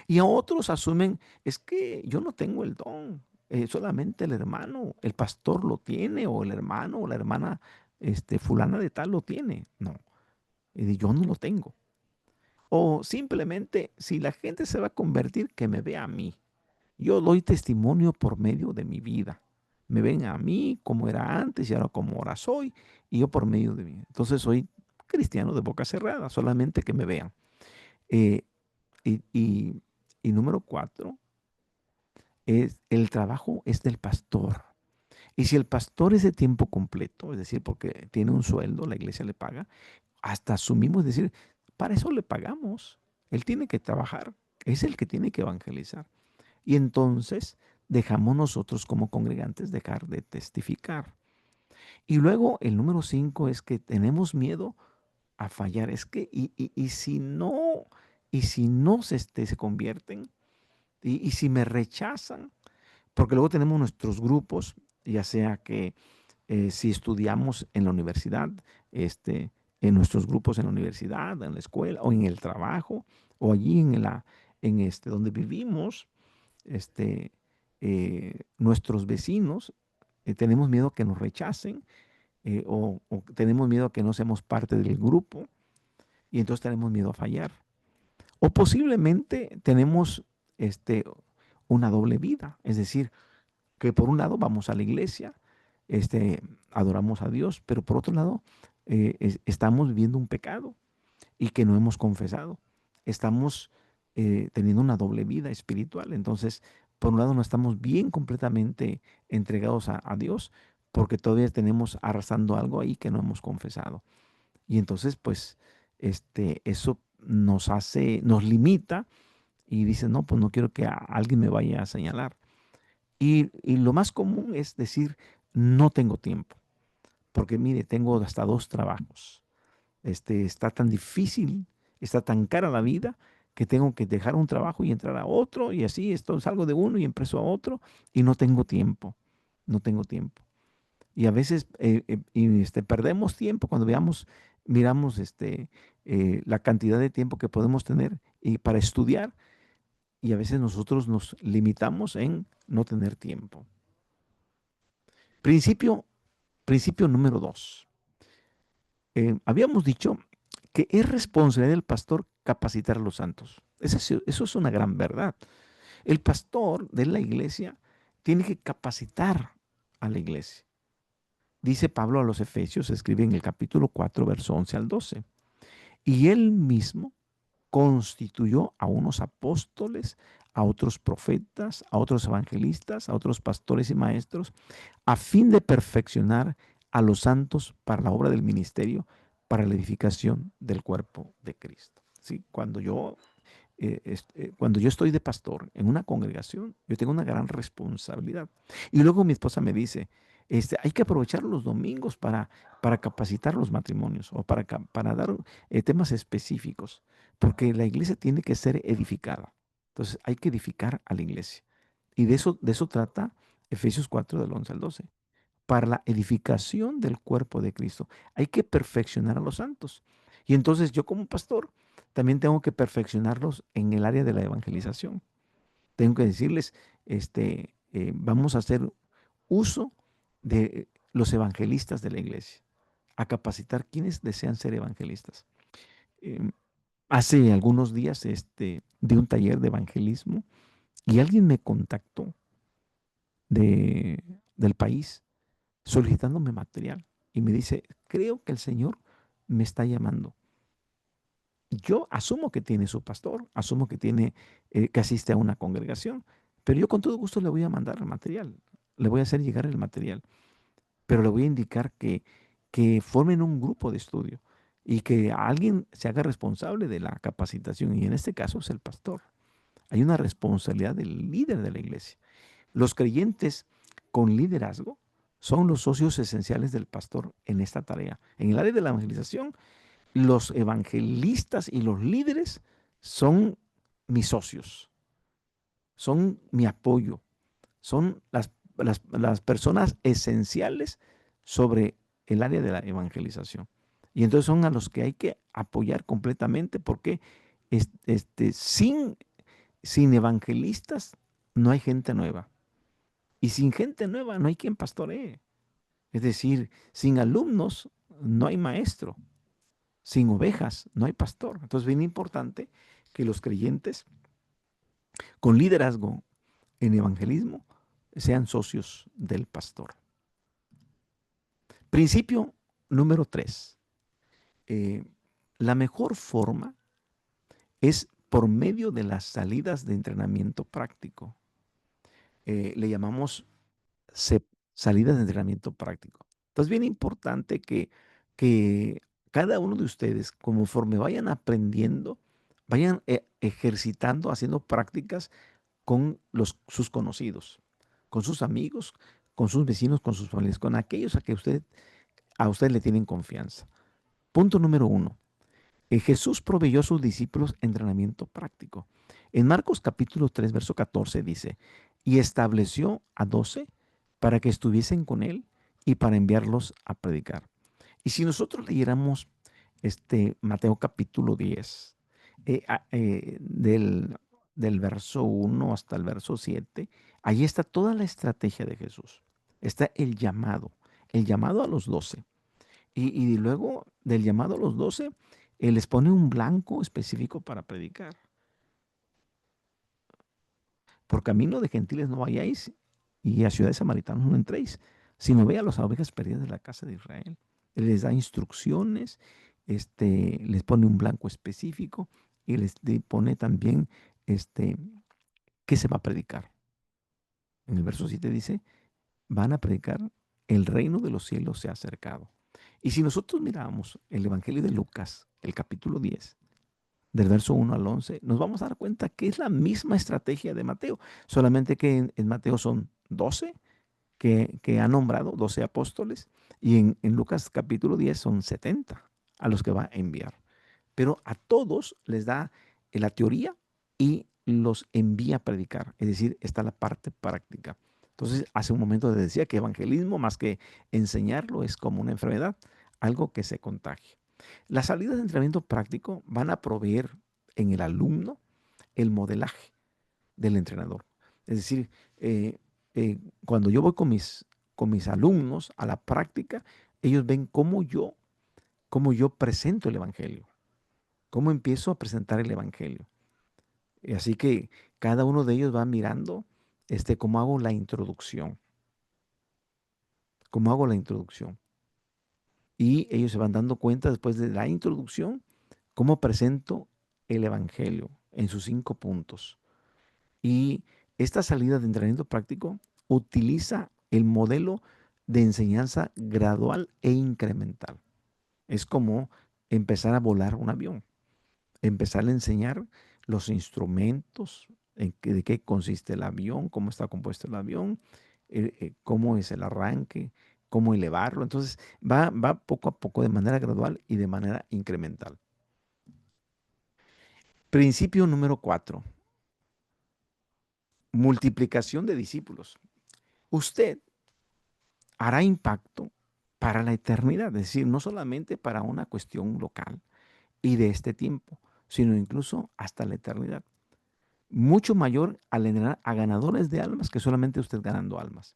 Y a otros asumen, es que yo no tengo el don, solamente el hermano, el pastor lo tiene, o el hermano o la hermana fulana de tal lo tiene. No, yo no lo tengo. O simplemente, si la gente se va a convertir, que me vea a mí. Yo doy testimonio por medio de mi vida. Me ven a mí como era antes y ahora como ahora soy, y yo por medio de mí. Entonces soy cristiano de boca cerrada, solamente que me vean. Eh, y, y- y número 4, el trabajo es del pastor. Y si el pastor es de tiempo completo, es decir, porque tiene un sueldo, la iglesia le paga, hasta asumimos decir, para eso le pagamos. Él tiene que trabajar, es el que tiene que evangelizar. Y entonces dejamos nosotros como congregantes dejar de testificar. Y luego el número 5 es que tenemos miedo a fallar. Es que, y si no se convierten, y si me rechazan, porque luego tenemos nuestros grupos, ya sea que si estudiamos en la universidad, en nuestros grupos en la universidad, en la escuela o en el trabajo, o allí donde vivimos, nuestros vecinos, tenemos miedo a que nos rechacen, o tenemos miedo a que no seamos parte del grupo, y entonces tenemos miedo a fallar. O posiblemente tenemos este, una doble vida, es decir, que por un lado vamos a la iglesia, adoramos a Dios, pero por otro lado estamos viviendo un pecado y que no hemos confesado. Estamos teniendo una doble vida espiritual. Entonces, por un lado no estamos bien completamente entregados a Dios, porque todavía tenemos arrastrando algo ahí que no hemos confesado. Y entonces, pues, eso nos limita y dice, no, pues no quiero que alguien me vaya a señalar. Y lo más común es decir, no tengo tiempo, porque mire, tengo hasta 2 trabajos. Está tan difícil, está tan cara la vida, que tengo que dejar un trabajo y entrar a otro, y así salgo de uno y empiezo a otro, y no tengo tiempo, no tengo tiempo. Y a veces perdemos tiempo cuando miramos la cantidad de tiempo que podemos tener para estudiar, y a veces nosotros nos limitamos en no tener tiempo. Principio, principio número 2. Habíamos dicho que es responsabilidad del pastor capacitar a los santos. Eso es una gran verdad. El pastor de la iglesia tiene que capacitar a la iglesia. Dice Pablo a los Efesios, escribe en el capítulo 4, verso 11 al 12. Y él mismo constituyó a unos apóstoles, a otros profetas, a otros evangelistas, a otros pastores y maestros, a fin de perfeccionar a los santos para la obra del ministerio, para la edificación del cuerpo de Cristo. ¿Sí? Cuando yo estoy de pastor en una congregación, yo tengo una gran responsabilidad. Y luego mi esposa me dice, hay que aprovechar los domingos para capacitar los matrimonios, o para dar temas específicos, porque la iglesia tiene que ser edificada. Entonces hay que edificar a la iglesia. Y de eso trata Efesios 4 del 11 al 12. Para la edificación del cuerpo de Cristo. Hay que perfeccionar a los santos. Y entonces yo como pastor también tengo que perfeccionarlos en el área de la evangelización. Tengo que decirles, vamos a hacer uso de los evangelistas de la iglesia, a capacitar quienes desean ser evangelistas. Eh, Hace algunos días di un taller de evangelismo y alguien me contactó del país solicitándome material y me dice, creo que el Señor me está llamando. Yo asumo que tiene su pastor, asumo que asiste a una congregación, pero yo con todo gusto le voy a mandar el material, le voy a hacer llegar el material, pero le voy a indicar que formen un grupo de estudio y que alguien se haga responsable de la capacitación, y en este caso es el pastor. Hay una responsabilidad del líder de la iglesia. Los creyentes con liderazgo son los socios esenciales del pastor en esta tarea. En el área de la evangelización, los evangelistas y los líderes son mis socios, son mi apoyo, son las personas esenciales sobre el área de la evangelización. Y entonces son a los que hay que apoyar completamente porque sin evangelistas no hay gente nueva. Y sin gente nueva no hay quien pastoree. Es decir, sin alumnos no hay maestro. Sin ovejas no hay pastor. Entonces es bien importante que los creyentes con liderazgo en evangelismo sean socios del pastor. Principio número 3. La mejor forma es por medio de las salidas de entrenamiento práctico. Le llamamos salidas de entrenamiento práctico. Entonces, bien importante que cada uno de ustedes, conforme vayan aprendiendo, vayan ejercitando, haciendo prácticas con sus conocidos, con sus amigos, con sus vecinos, con sus familiares, con aquellos a usted le tienen confianza. Punto número 1. Jesús proveyó a sus discípulos entrenamiento práctico. En Marcos capítulo 3, verso 14 dice, y estableció a 12 para que estuviesen con él y para enviarlos a predicar. Y si nosotros leyéramos Mateo capítulo 10, del verso 1 hasta el verso 7, ahí está toda la estrategia de Jesús. Está el llamado a los 12. Y luego del llamado a los 12, Él les pone un blanco específico para predicar. Por camino de gentiles no vayáis y a ciudades samaritanas no entréis, sino ve a las ovejas perdidas de la casa de Israel. Él les da instrucciones, les pone un blanco específico y les pone también qué se va a predicar. En el verso 7 dice, van a predicar, el reino de los cielos se ha acercado. Y si nosotros miramos el Evangelio de Lucas, el capítulo 10, del verso 1 al 11, nos vamos a dar cuenta que es la misma estrategia de Mateo, solamente que en Mateo son 12 que ha nombrado, 12 apóstoles, y en Lucas capítulo 10 son 70 a los que va a enviar. Pero a todos les da la teoría y los envía a predicar, es decir, está la parte práctica. Entonces, hace un momento les decía que evangelismo, más que enseñarlo, es como una enfermedad, algo que se contagia. Las salidas de entrenamiento práctico van a proveer en el alumno el modelaje del entrenador. Es decir, cuando yo voy con mis alumnos a la práctica, ellos ven cómo yo presento el evangelio, cómo empiezo a presentar el evangelio. Y así que cada uno de ellos va mirando cómo hago la introducción. Cómo hago la introducción. Y ellos se van dando cuenta después de la introducción cómo presento el evangelio en sus 5 puntos. Y esta salida de entrenamiento práctico utiliza el modelo de enseñanza gradual e incremental. Es como empezar a volar un avión, empezar a enseñar los instrumentos, de qué consiste el avión, cómo está compuesto el avión, cómo es el arranque, cómo elevarlo. Entonces va poco a poco de manera gradual y de manera incremental. Principio número 4. Multiplicación de discípulos. Usted hará impacto para la eternidad, es decir, no solamente para una cuestión local y de este tiempo, sino incluso hasta la eternidad. Mucho mayor al entrenar a ganadores de almas que solamente usted ganando almas.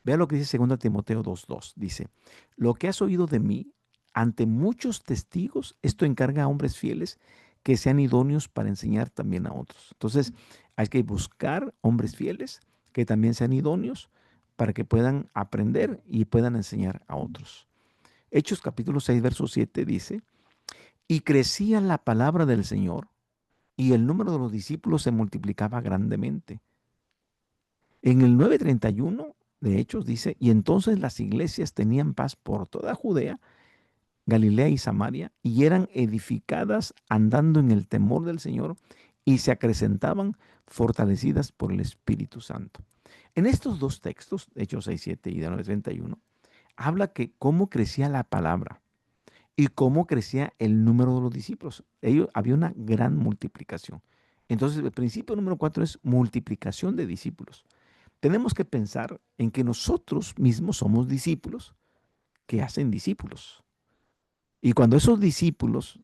Vea lo que dice 2 Timoteo 2:2. Dice, lo que has oído de mí ante muchos testigos, esto encarga a hombres fieles que sean idóneos para enseñar también a otros. Entonces, hay que buscar hombres fieles que también sean idóneos para que puedan aprender y puedan enseñar a otros. Hechos capítulo 6, verso 7 dice, y crecía la palabra del Señor y el número de los discípulos se multiplicaba grandemente. En el 9:31 de Hechos dice, y entonces las iglesias tenían paz por toda Judea, Galilea y Samaria, y eran edificadas andando en el temor del Señor y se acrecentaban fortalecidas por el Espíritu Santo. En estos dos textos, Hechos 6:7 y de 9:31, habla que cómo crecía la palabra y cómo crecía el número de los discípulos. Había una gran multiplicación. Entonces, el principio número 4 es multiplicación de discípulos. Tenemos que pensar en que nosotros mismos somos discípulos que hacen discípulos. Y cuando esos discípulos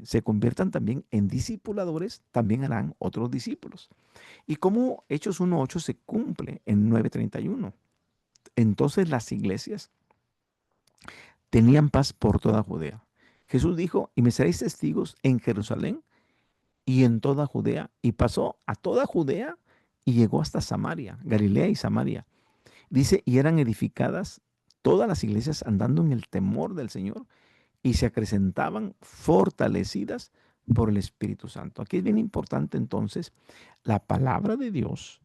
se conviertan también en discipuladores, también harán otros discípulos. Y como Hechos 1.8 se cumple en 9:31. Entonces las iglesias tenían paz por toda Judea. Jesús dijo, y me seréis testigos en Jerusalén y en toda Judea. Y pasó a toda Judea y llegó hasta Samaria, Galilea y Samaria. Dice, y eran edificadas todas las iglesias andando en el temor del Señor y se acrecentaban fortalecidas por el Espíritu Santo. Aquí es bien importante entonces la palabra de Dios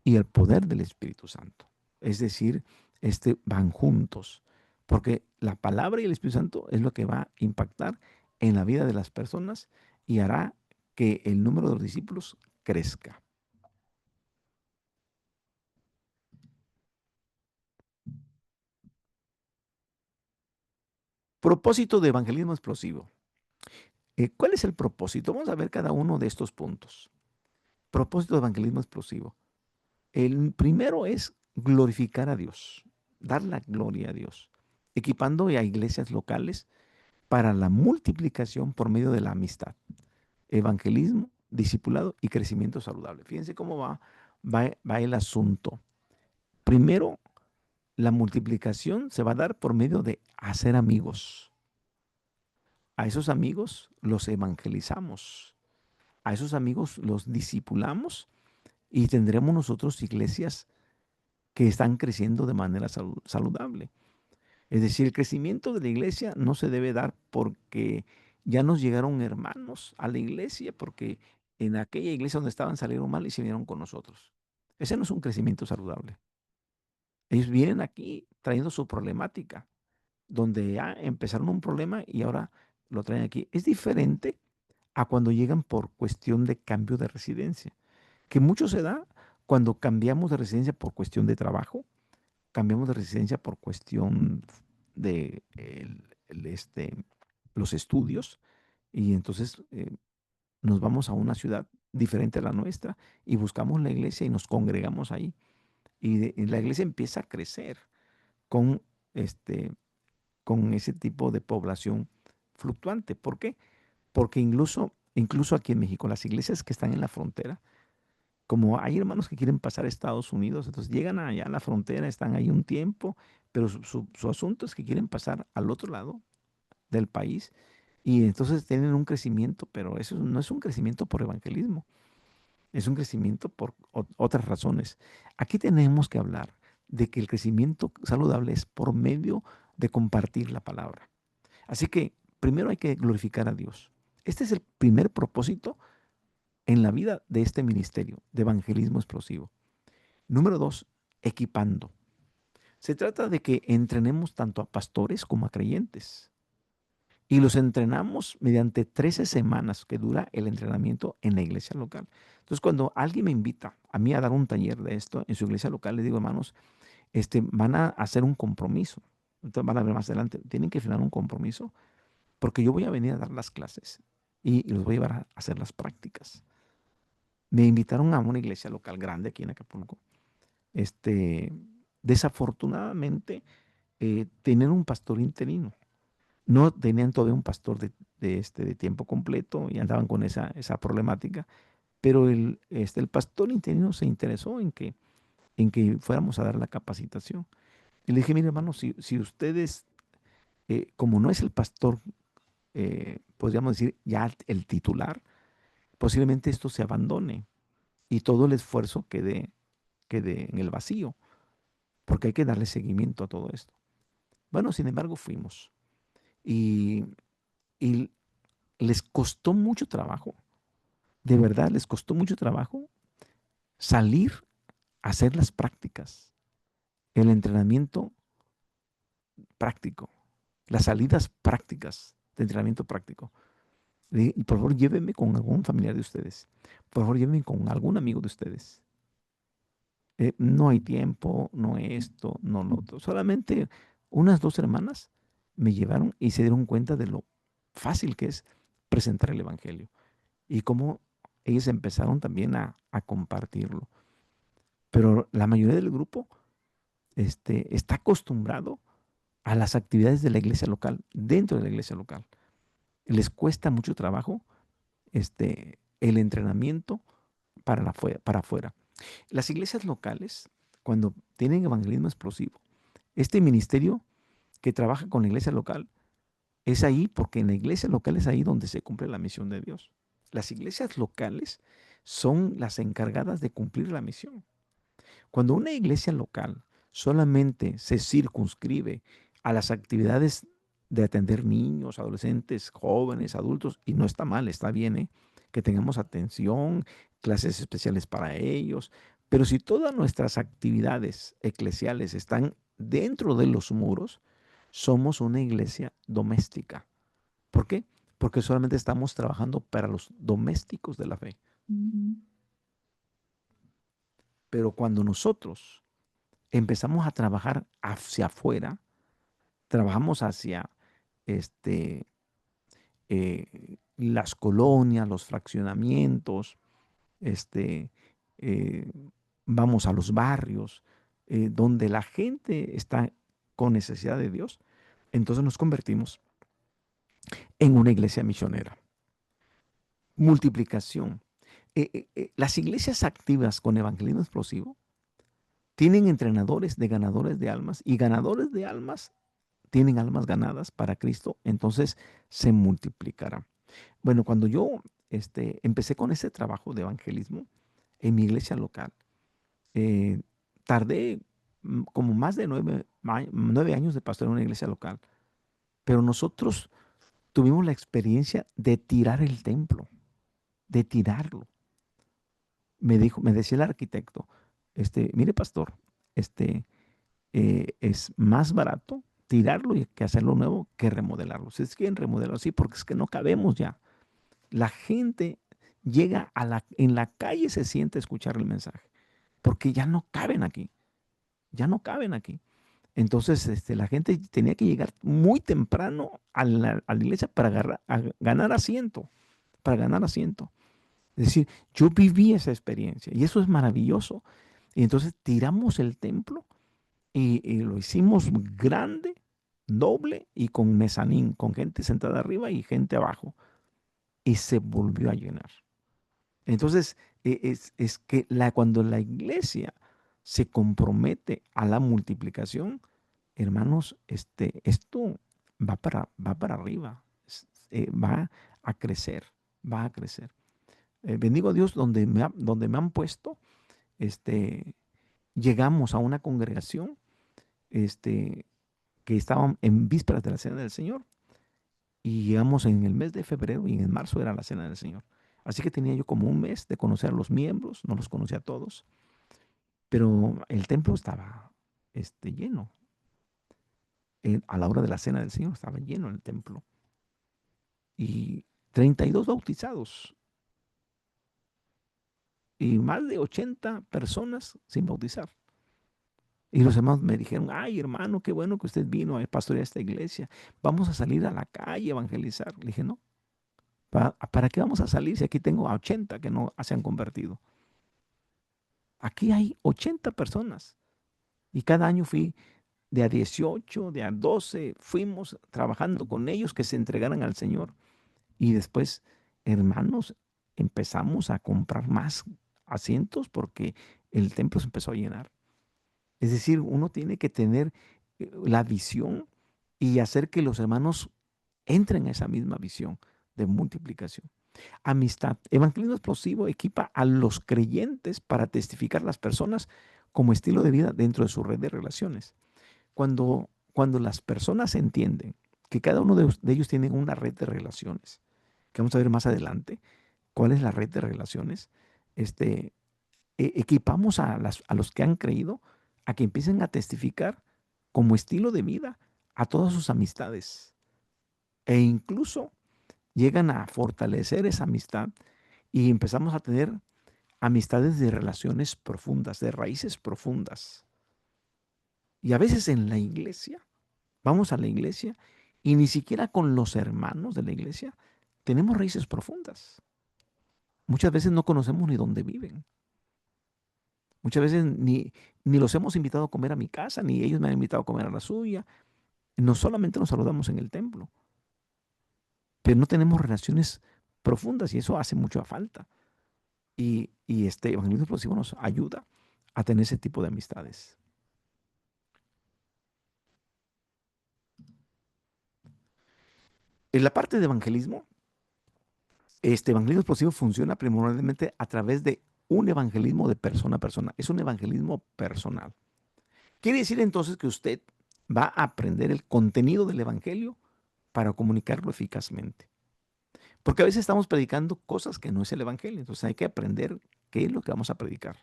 y el poder del Espíritu Santo. Es decir, van juntos, porque la palabra y el Espíritu Santo es lo que va a impactar en la vida de las personas y hará que el número de los discípulos crezca. Propósito de evangelismo explosivo. ¿Cuál es el propósito? Vamos a ver cada uno de estos puntos. Propósito de evangelismo explosivo. El primero es glorificar a Dios, dar la gloria a Dios, equipando a iglesias locales para la multiplicación por medio de la amistad, evangelismo, discipulado y crecimiento saludable. Fíjense cómo va el asunto. Primero, la multiplicación se va a dar por medio de hacer amigos. A esos amigos los evangelizamos. A esos amigos los discipulamos y tendremos nosotros iglesias que están creciendo de manera saludable. Es decir, el crecimiento de la iglesia no se debe dar porque ya nos llegaron hermanos a la iglesia, porque en aquella iglesia donde estaban salieron mal y se vinieron con nosotros. Ese no es un crecimiento saludable. Ellos vienen aquí trayendo su problemática, donde ya empezaron un problema y ahora lo traen aquí. Es diferente a cuando llegan por cuestión de cambio de residencia, que mucho se da cuando cambiamos de residencia por cuestión de trabajo, cambiamos de residencia por cuestión de los estudios y entonces nos vamos a una ciudad diferente a la nuestra y buscamos la iglesia y nos congregamos ahí. Y la iglesia empieza a crecer con, con ese tipo de población fluctuante. ¿Por qué? Porque incluso aquí en México, las iglesias que están en la frontera, como hay hermanos que quieren pasar a Estados Unidos, entonces llegan allá a la frontera, están ahí un tiempo, pero su asunto es que quieren pasar al otro lado del país y entonces tienen un crecimiento, pero eso no es un crecimiento por evangelismo, es un crecimiento por otras razones. Aquí tenemos que hablar de que el crecimiento saludable es por medio de compartir la palabra. Así que primero hay que glorificar a Dios. Este es el primer propósito en la vida de este ministerio de evangelismo explosivo. Número 2, equipando. Se trata de que entrenemos tanto a pastores como a creyentes. Y los entrenamos mediante 13 semanas que dura el entrenamiento en la iglesia local. Entonces, cuando alguien me invita a mí a dar un taller de esto en su iglesia local, le digo, hermanos, van a hacer un compromiso. Entonces van a ver más adelante, tienen que firmar un compromiso porque yo voy a venir a dar las clases y los voy a llevar a hacer las prácticas. Me invitaron a una iglesia local grande aquí en Acapulco. Desafortunadamente, tenían un pastor interino. No tenían todavía un pastor de tiempo completo y andaban con esa problemática, pero el pastor interino se interesó en que fuéramos a dar la capacitación. Y le dije, mire hermano, si ustedes, como no es el pastor, podríamos decir ya el titular, posiblemente esto se abandone y todo el esfuerzo quede en el vacío, porque hay que darle seguimiento a todo esto. Bueno, sin embargo, fuimos y, y les costó mucho trabajo, de verdad les costó mucho trabajo salir a hacer las prácticas, el entrenamiento práctico, las salidas prácticas de entrenamiento práctico. Y por favor, llévenme con algún familiar de ustedes. Por favor, llévenme con algún amigo de ustedes. No hay tiempo, no esto, no lo otro. Solamente unas 2 hermanas me llevaron y se dieron cuenta de lo fácil que es presentar el Evangelio y cómo ellos empezaron también a compartirlo. Pero la mayoría del grupo está acostumbrado a las actividades de la iglesia local, dentro de la iglesia local. Les cuesta mucho trabajo el entrenamiento para afuera. Las iglesias locales, cuando tienen evangelismo explosivo, este ministerio que trabaja con la iglesia local es ahí porque en la iglesia local es ahí donde se cumple la misión de Dios. Las iglesias locales son las encargadas de cumplir la misión. Cuando una iglesia local solamente se circunscribe a las actividades de atender niños, adolescentes, jóvenes, adultos, y no está mal, está bien, que tengamos atención, clases especiales para ellos, pero si todas nuestras actividades eclesiales están dentro de los muros, somos una iglesia doméstica. ¿Por qué? Porque solamente estamos trabajando para los domésticos de la fe. Pero cuando nosotros empezamos a trabajar hacia afuera, trabajamos hacia las colonias, los fraccionamientos, eh, vamos a los barrios, donde la gente está con necesidad de Dios, entonces nos convertimos en una iglesia misionera. Multiplicación. Las iglesias activas con evangelismo explosivo tienen entrenadores de ganadores de almas y ganadores de almas tienen almas ganadas para Cristo, entonces se multiplicará. Bueno, cuando yo empecé con ese trabajo de evangelismo en mi iglesia local, tardé como más de 9 años de pastorear en una iglesia local, pero nosotros tuvimos la experiencia de tirar el templo, de tirarlo. Me decía el arquitecto, mire pastor, es más barato tirarlo y que hacerlo nuevo que remodelarlo. Si es que remodelarlo, sí, porque es que no cabemos ya. La gente llega en la calle se siente a escuchar el mensaje, porque ya no caben aquí, ya no caben aquí. Entonces la gente tenía que llegar muy temprano a la iglesia para ganar asiento, para ganar asiento. Es decir, yo viví esa experiencia y eso es maravilloso. Y entonces tiramos el templo y lo hicimos grande, doble y con mezanín, con gente sentada arriba y gente abajo. Y se volvió a llenar. Entonces, es que cuando la iglesia se compromete a la multiplicación, hermanos, esto va para arriba, va a crecer, va a crecer. Bendigo a Dios donde me han puesto, llegamos a una congregación, que estaban en vísperas de la Cena del Señor y llegamos en el mes de febrero y en marzo era la Cena del Señor. Así que tenía yo como un mes de conocer a los miembros, no los conocía a todos, pero el templo estaba lleno. A la hora de la Cena del Señor estaba lleno el templo. Y 32 bautizados y más de 80 personas sin bautizar. Y los hermanos me dijeron, ay hermano, qué bueno que usted vino a pastorear esta iglesia. Vamos a salir a la calle a evangelizar. Le dije, no, ¿para qué vamos a salir si aquí tengo a 80 que no se han convertido? Aquí hay 80 personas. Y cada año fui de a 18, de a 12, fuimos trabajando con ellos que se entregaran al Señor. Y después, hermanos, empezamos a comprar más asientos porque el templo se empezó a llenar. Es decir, uno tiene que tener la visión y hacer que los hermanos entren a esa misma visión de multiplicación. Amistad. Evangelismo explosivo equipa a los creyentes para testificar a las personas como estilo de vida dentro de su red de relaciones. Cuando las personas entienden que cada uno de ellos tiene una red de relaciones, que vamos a ver más adelante, cuál es la red de relaciones, equipamos a los que han creído a que empiecen a testificar como estilo de vida a todas sus amistades. E incluso llegan a fortalecer esa amistad y empezamos a tener amistades de relaciones profundas, de raíces profundas. Y a veces en la iglesia, vamos a la iglesia y ni siquiera con los hermanos de la iglesia tenemos raíces profundas. Muchas veces no conocemos ni dónde viven. Muchas veces ni los hemos invitado a comer a mi casa, ni ellos me han invitado a comer a la suya. no solamente nos saludamos en el templo, pero no tenemos relaciones profundas y eso hace mucha falta. Y este evangelismo explosivo nos ayuda a tener ese tipo de amistades. En la parte de evangelismo, este evangelismo explosivo funciona primordialmente a través de un evangelismo de persona a persona. Es un evangelismo personal. Quiere decir entonces que usted va a aprender el contenido del evangelio para comunicarlo eficazmente. Porque a veces estamos predicando cosas que no es el evangelio. Entonces hay que aprender qué es lo que vamos a predicar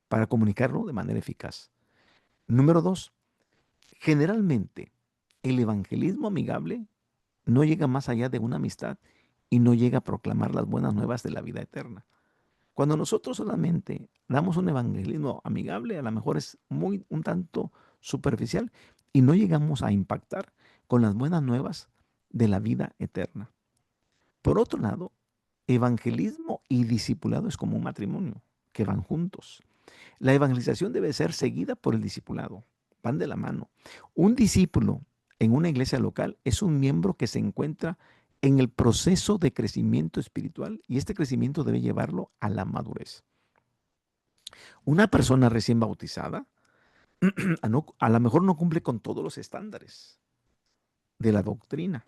para comunicarlo de manera eficaz. Número dos, generalmente el evangelismo amigable no llega más allá de una amistad y no llega a proclamar las buenas nuevas de la vida eterna. Cuando nosotros solamente damos un evangelismo amigable, a lo mejor es un tanto superficial y no llegamos a impactar con las buenas nuevas de la vida eterna. Por otro lado, evangelismo y discipulado es como un matrimonio, que van juntos. La evangelización debe ser seguida por el discipulado, van de la mano. Un discípulo en una iglesia local es un miembro que se encuentra en el proceso de crecimiento espiritual y este crecimiento debe llevarlo a la madurez. Una persona recién bautizada a lo mejor no cumple con todos los estándares de la doctrina,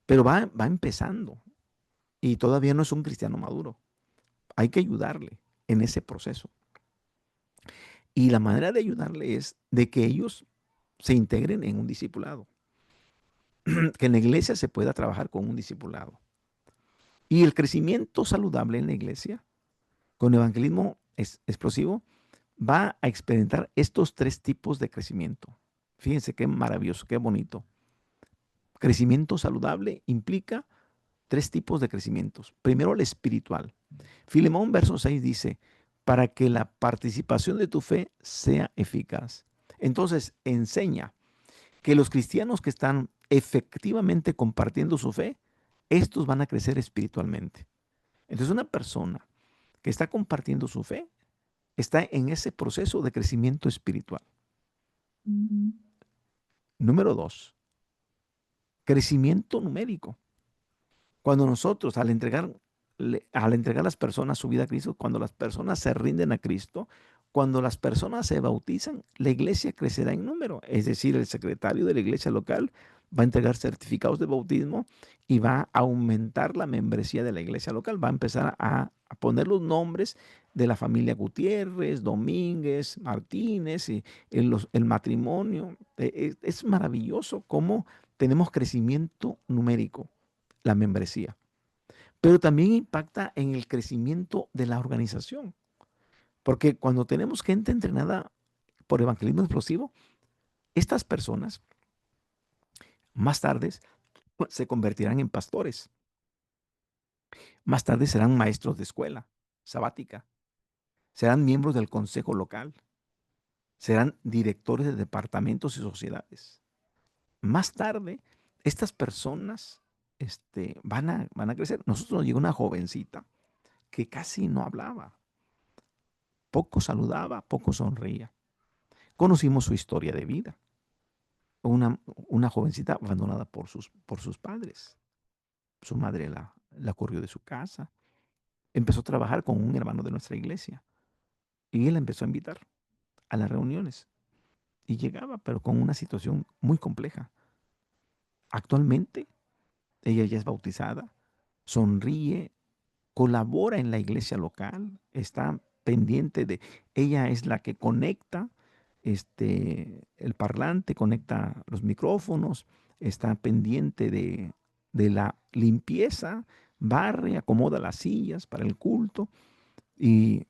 pero va empezando y todavía no es un cristiano maduro. Hay que ayudarle en ese proceso. Y la manera de ayudarle es de que ellos se integren en un discipulado, que en la iglesia se pueda trabajar con un discipulado. Y el crecimiento saludable en la iglesia, con evangelismo explosivo, va a experimentar estos tres tipos de crecimiento. Fíjense qué maravilloso, qué bonito. Crecimiento saludable implica tres tipos de crecimientos. Primero, el espiritual. Filemón, verso 6 dice, para que la participación de tu fe sea eficaz. Entonces, enseña que los cristianos que están efectivamente compartiendo su fe, estos van a crecer espiritualmente. Entonces, una persona que está compartiendo su fe está en ese proceso de crecimiento espiritual. Número dos, crecimiento numérico. Cuando nosotros, al entregar a las personas su vida a Cristo, cuando las personas se rinden a Cristo, cuando las personas se bautizan, la iglesia crecerá en número. Es decir, el secretario de la iglesia local va a entregar certificados de bautismo y va a aumentar la membresía de la iglesia local. Va a empezar a poner los nombres de la familia Gutiérrez, Domínguez, Martínez, y el matrimonio. Es maravilloso cómo tenemos crecimiento numérico, la membresía, pero también impacta en el crecimiento de la organización, porque cuando tenemos gente entrenada por evangelismo explosivo, estas personas más tarde se convertirán en pastores, más tarde serán maestros de escuela sabática, serán miembros del consejo local, serán directores de departamentos y sociedades. Más tarde, estas personas van a crecer. Nosotros nos llegó una jovencita que casi no hablaba, poco saludaba, poco sonreía. Conocimos su historia de vida. Una jovencita abandonada por sus padres. Su madre la corrió de su casa. Empezó a trabajar con un hermano de nuestra iglesia. Y él la empezó a invitar a las reuniones. Y llegaba, pero con una situación muy compleja. Actualmente, ella ya es bautizada, sonríe, colabora en la iglesia local, está pendiente ella es la que conecta el parlante, conecta los micrófonos, está pendiente de la limpieza, barre, acomoda las sillas para el culto y,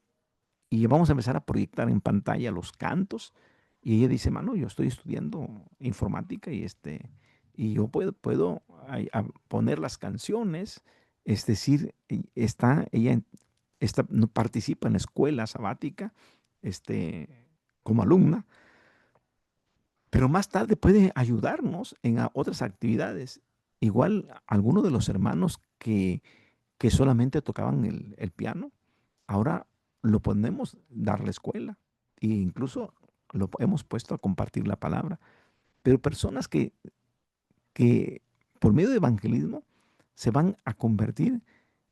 y vamos a empezar a proyectar en pantalla los cantos. Y ella dice, mano, yo estoy estudiando informática y yo puedo poner las canciones, es decir, ella no participa en la escuela sabática, como alumna, pero más tarde puede ayudarnos en otras actividades. Igual algunos de los hermanos que solamente tocaban el piano, ahora lo podemos dar la escuela e incluso lo hemos puesto a compartir la palabra. pero personas que por medio de evangelismo se van a convertir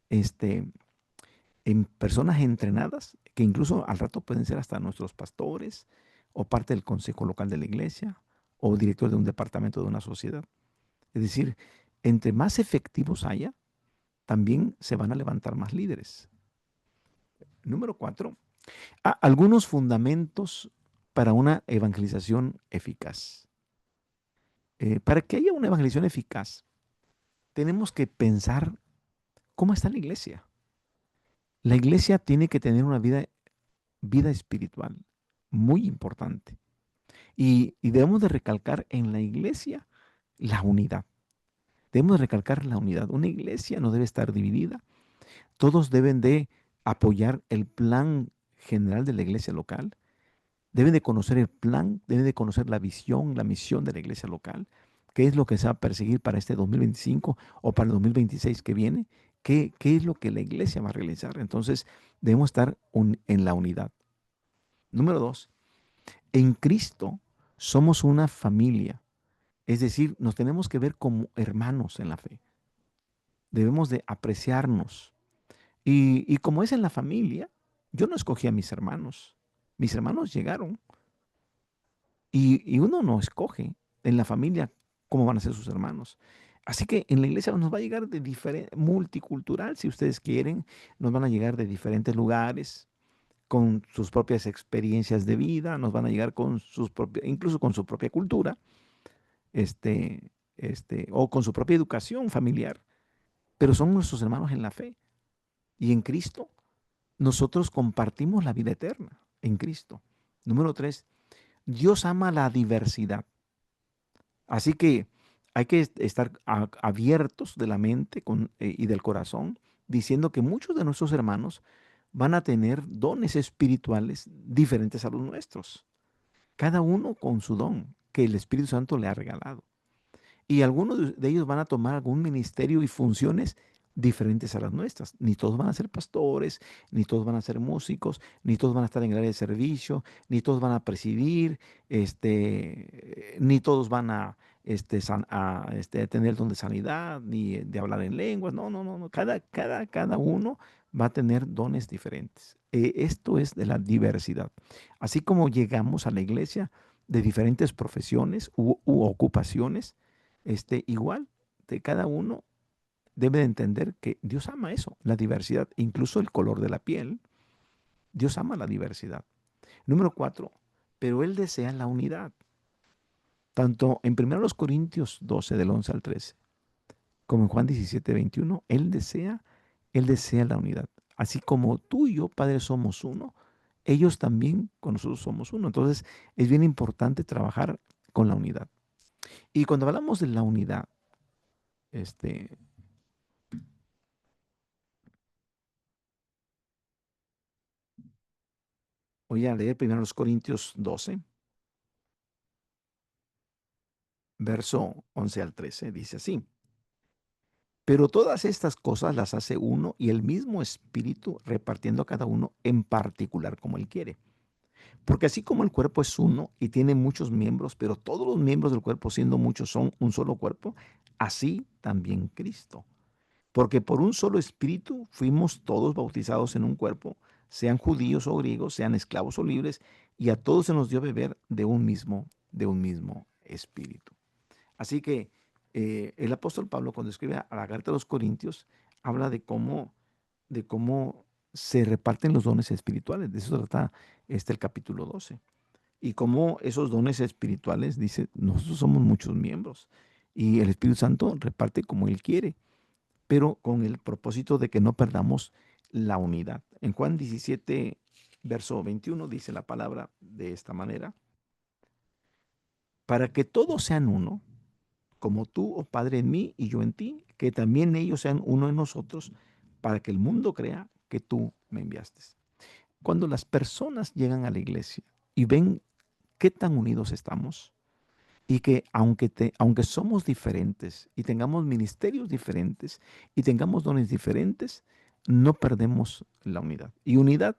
en personas entrenadas, que incluso al rato pueden ser hasta nuestros pastores o parte del consejo local de la iglesia o director de un departamento de una sociedad. Es decir, entre más efectivos haya, también se van a levantar más líderes. Número 4, algunos fundamentos para una evangelización eficaz. Para que haya una evangelización eficaz, tenemos que pensar cómo está la iglesia. La iglesia tiene que tener una vida espiritual muy importante. Y debemos de recalcar en la iglesia la unidad. Debemos de recalcar la unidad. Una iglesia no debe estar dividida. Todos deben de apoyar el plan general de la iglesia local. Deben de conocer el plan, deben de conocer la visión, la misión de la iglesia local. ¿Qué es lo que se va a perseguir para este 2025 o para el 2026 que viene? ¿Qué es lo que la iglesia va a realizar? Entonces, debemos estar en la unidad. Número 2, en Cristo somos una familia. Es decir, nos tenemos que ver como hermanos en la fe. Debemos de apreciarnos. Y como es en la familia, yo no escogí a mis hermanos. Mis hermanos llegaron. Y uno no escoge en la familia cómo van a ser sus hermanos. Así que en la iglesia nos va a llegar de diferente, multicultural, si ustedes quieren. Nos van a llegar de diferentes lugares, con sus propias experiencias de vida. Nos van a llegar con sus propias, incluso con su propia cultura. O con su propia educación familiar, pero son nuestros hermanos en la fe. Y en Cristo, nosotros compartimos la vida eterna, en Cristo. Número 3, Dios ama la diversidad. Así que hay que estar abiertos de la mente y del corazón, diciendo que muchos de nuestros hermanos van a tener dones espirituales diferentes a los nuestros. Cada uno con su don que el Espíritu Santo le ha regalado. Y algunos de ellos van a tomar algún ministerio y funciones diferentes a las nuestras. Ni todos van a ser pastores, ni todos van a ser músicos, ni todos van a estar en el área de servicio, ni todos van a presidir, ni todos van a tener el don de sanidad, ni de hablar en lenguas. No, no, no, no. Cada uno va a tener dones diferentes. Esto es de la diversidad. Así como llegamos a la iglesia de diferentes profesiones u ocupaciones, igual, de cada uno debe de entender que Dios ama eso, la diversidad, incluso el color de la piel. Dios ama la diversidad. Número 4, pero Él desea la unidad. Tanto en 1 Corintios 12, del 11 al 13, como en Juan 17, 21, Él desea la unidad. Así como tú y yo, Padre, somos uno, ellos también con nosotros somos uno. Entonces, es bien importante trabajar con la unidad. Y cuando hablamos de la unidad, este, voy a leer 1 Corintios 12, verso 11 al 13. Dice así: pero todas estas cosas las hace uno y el mismo Espíritu, repartiendo a cada uno en particular como Él quiere. Porque así como el cuerpo es uno y tiene muchos miembros, pero todos los miembros del cuerpo, siendo muchos, son un solo cuerpo, así también Cristo. Porque por un solo Espíritu fuimos todos bautizados en un cuerpo, sean judíos o griegos, sean esclavos o libres, y a todos se nos dio beber de un mismo Espíritu. Así que el apóstol Pablo, cuando escribe a la carta de los Corintios, habla de cómo se reparten los dones espirituales. De eso trata el capítulo 12. Y cómo esos dones espirituales, dice, nosotros somos muchos miembros y el Espíritu Santo reparte como Él quiere, pero con el propósito de que no perdamos la unidad. En Juan 17, verso 21, dice la palabra de esta manera: para que todos sean uno, como tú, oh Padre, en mí y yo en ti, que también ellos sean uno en nosotros, para que el mundo crea que tú me enviaste. Cuando las personas llegan a la iglesia y ven qué tan unidos estamos, y que aunque somos diferentes y tengamos ministerios diferentes y tengamos dones diferentes, no perdemos la unidad. Y unidad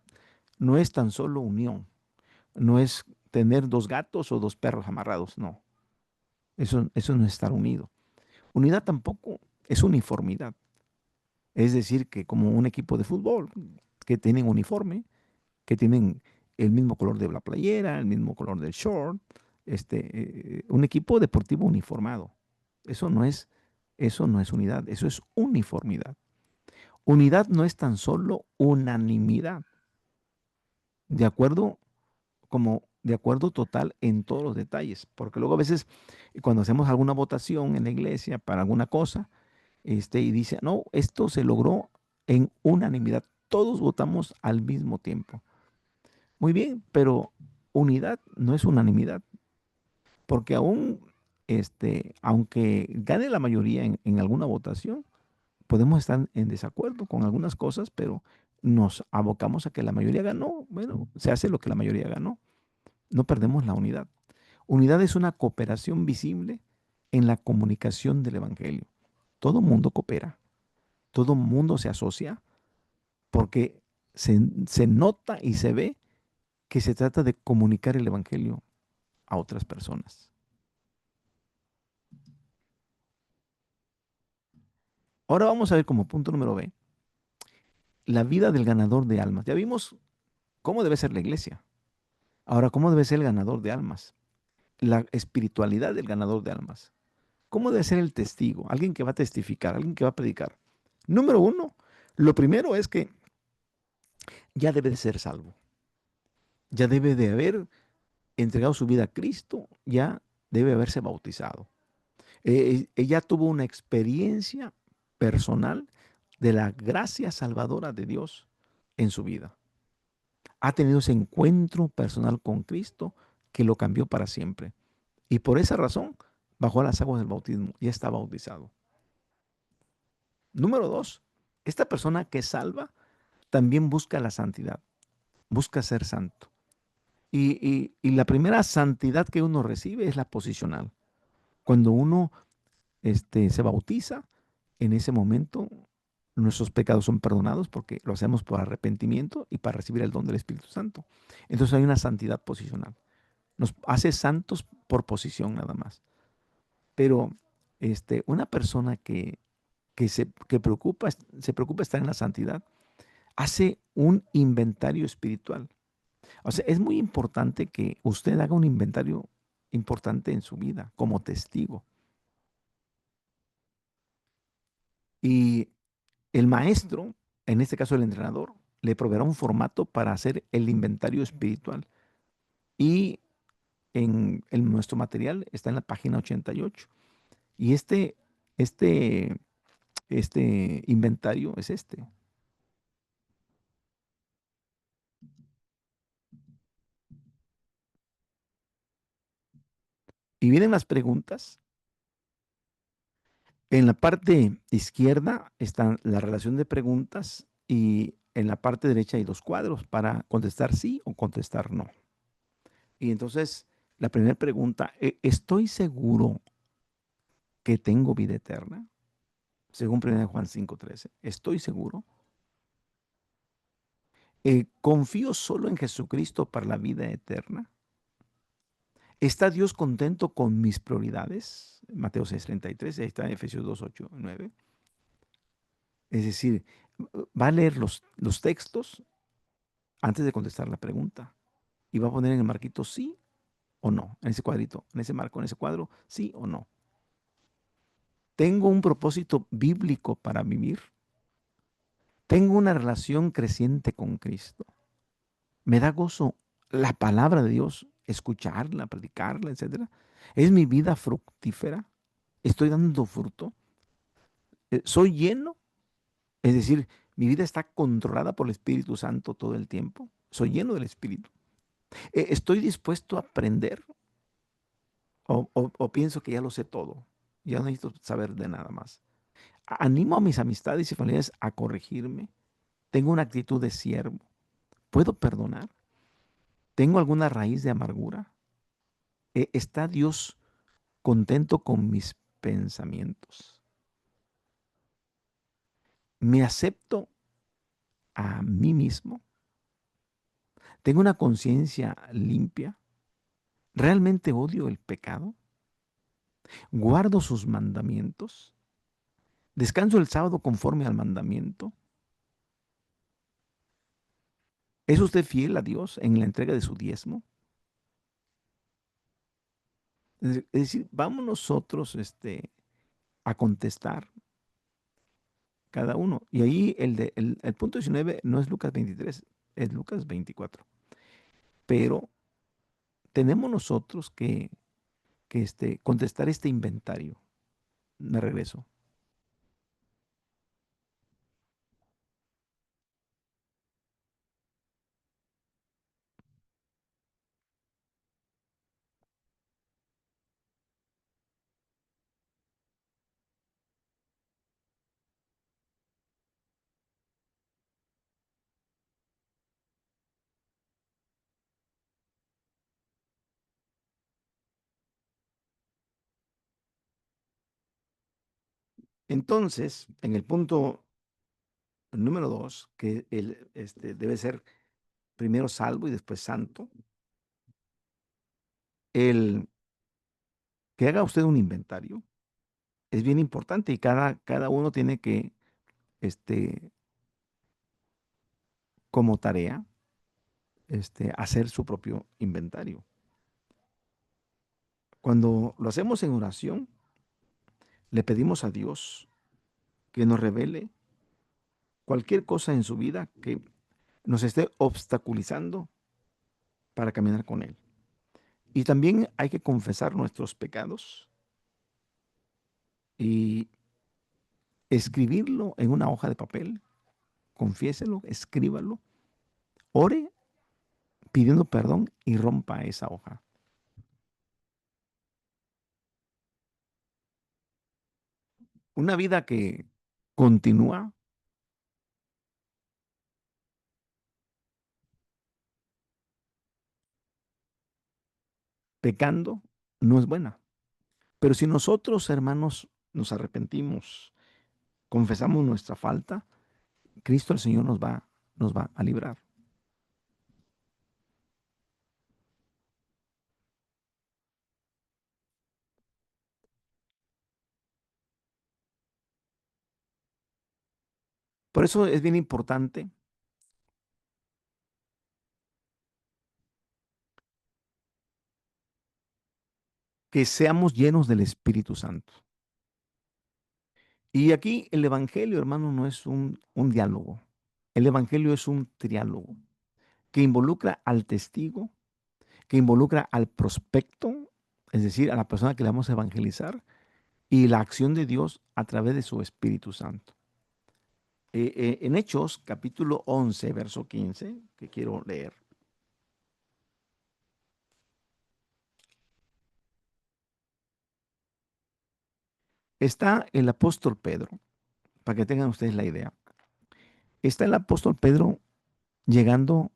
no es tan solo unión, no es tener dos gatos o dos perros amarrados, no. Eso no es estar unido. Unidad tampoco es uniformidad. Es decir, que como un equipo de fútbol, que tienen uniforme, que tienen el mismo color de la playera, el mismo color del short, un equipo deportivo uniformado. Eso no es, eso no es unidad, eso es uniformidad. Unidad no es tan solo unanimidad, de acuerdo de acuerdo total en todos los detalles, porque luego a veces cuando hacemos alguna votación en la iglesia para alguna cosa, y dice, no, esto se logró en unanimidad, todos votamos al mismo tiempo. Muy bien, pero unidad no es unanimidad, porque aunque gane la mayoría en alguna votación, podemos estar en desacuerdo con algunas cosas, pero nos abocamos a que la mayoría ganó. Bueno, se hace lo que la mayoría ganó. No perdemos la unidad. Unidad es una cooperación visible en la comunicación del evangelio. Todo mundo coopera, todo mundo se asocia porque se nota y se ve que se trata de comunicar el evangelio a otras personas. Ahora vamos a ver como punto número B, la vida del ganador de almas. Ya vimos cómo debe ser la iglesia. Ahora, ¿cómo debe ser el ganador de almas? La espiritualidad del ganador de almas. ¿Cómo debe ser el testigo? Alguien que va a testificar, alguien que va a predicar. Número uno, lo primero es que ya debe de ser salvo. Ya debe de haber entregado su vida a Cristo, ya debe haberse bautizado. Ella tuvo una experiencia personal de la gracia salvadora de Dios en su vida. Ha tenido ese encuentro personal con Cristo que lo cambió para siempre. Y por esa razón bajó a las aguas del bautismo, ya está bautizado. Número dos, esta persona que salva también busca la santidad, busca ser santo. Y la primera santidad que uno recibe es la posicional. Cuando uno se bautiza, en ese momento nuestros pecados son perdonados porque lo hacemos por arrepentimiento y para recibir el don del Espíritu Santo. Entonces hay una santidad posicional. Nos hace santos por posición nada más. Pero una persona que se preocupa estar en la santidad, hace un inventario espiritual. O sea, es muy importante que usted haga un inventario importante en su vida como testigo. Y el maestro, en este caso el entrenador, le proveerá un formato para hacer el inventario espiritual. Y en nuestro material está en la página 88. Y este, este inventario es este. Y vienen las preguntas. En la parte izquierda está la relación de preguntas y en la parte derecha hay los cuadros para contestar sí o contestar no. Y entonces, la primera pregunta, ¿estoy seguro que tengo vida eterna? Según 1 Juan 5:13. ¿Estoy seguro? ¿Confío solo en Jesucristo para la vida eterna? ¿Está Dios contento con mis prioridades? Mateo 6:33, ahí está Efesios 2:8-9. Es decir, va a leer los textos antes de contestar la pregunta y va a poner en el marquito sí o no, en ese cuadrito, en ese marco, en ese cuadro, sí o no. ¿Tengo un propósito bíblico para vivir? ¿Tengo una relación creciente con Cristo? ¿Me da gozo la palabra de Dios, escucharla, predicarla, etcétera? ¿Es mi vida fructífera? ¿Estoy dando fruto? ¿Soy lleno? Es decir, mi vida está controlada por el Espíritu Santo todo el tiempo. ¿Soy lleno del Espíritu? ¿Estoy dispuesto a aprender? ¿O pienso que ya lo sé todo? Ya no necesito saber de nada más. Animo a mis amistades y familiares a corregirme. Tengo una actitud de siervo. ¿Puedo perdonar? ¿Tengo alguna raíz de amargura? ¿Está Dios contento con mis pensamientos? ¿Me acepto a mí mismo? ¿Tengo una conciencia limpia? ¿Realmente odio el pecado? guardo sus mandamientos, descanso el sábado conforme al mandamiento. ¿Es usted fiel a Dios en la entrega de su diezmo? Es decir, vamos nosotros a contestar cada uno. Y ahí el punto 19 no es Lucas 23, es Lucas 24. Pero tenemos nosotros que contestar este inventario. Me regreso. Entonces, en el punto número 2, que debe ser primero salvo y después santo, el que haga usted un inventario es bien importante y cada uno tiene que, este, como tarea, hacer su propio inventario. Cuando lo hacemos en oración, le pedimos a Dios que nos revele cualquier cosa en su vida que nos esté obstaculizando para caminar con Él. Y también hay que confesar nuestros pecados y escribirlo en una hoja de papel. Confiéselo, escríbalo, ore pidiendo perdón y rompa esa hoja. Una vida que continúa pecando no es buena. Pero si nosotros, hermanos, nos arrepentimos, confesamos nuestra falta, Cristo el Señor nos va a librar. Por eso es bien importante que seamos llenos del Espíritu Santo. Y aquí el Evangelio, hermano, no es un diálogo. El Evangelio es un triálogo que involucra al testigo, que involucra al prospecto, es decir, a la persona que le vamos a evangelizar, y la acción de Dios a través de su Espíritu Santo. En Hechos, capítulo 11, verso 15, que quiero leer, está el apóstol Pedro, para que tengan ustedes la idea. Está el apóstol Pedro llegando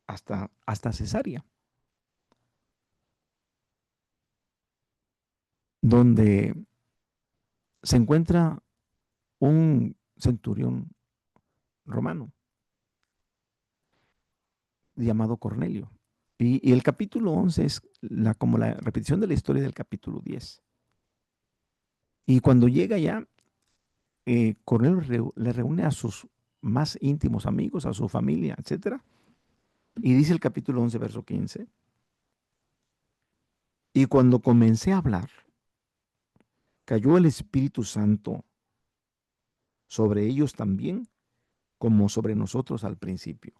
hasta Cesarea, donde se encuentra un centurión romano llamado Cornelio. Y el capítulo 11 es como la repetición de la historia del capítulo 10. Y cuando llega ya, Cornelio le reúne a sus más íntimos amigos, a su familia, etcétera. Y dice el capítulo 11, verso 15. Y cuando comencé a hablar, cayó el Espíritu Santo sobre ellos también, como sobre nosotros al principio.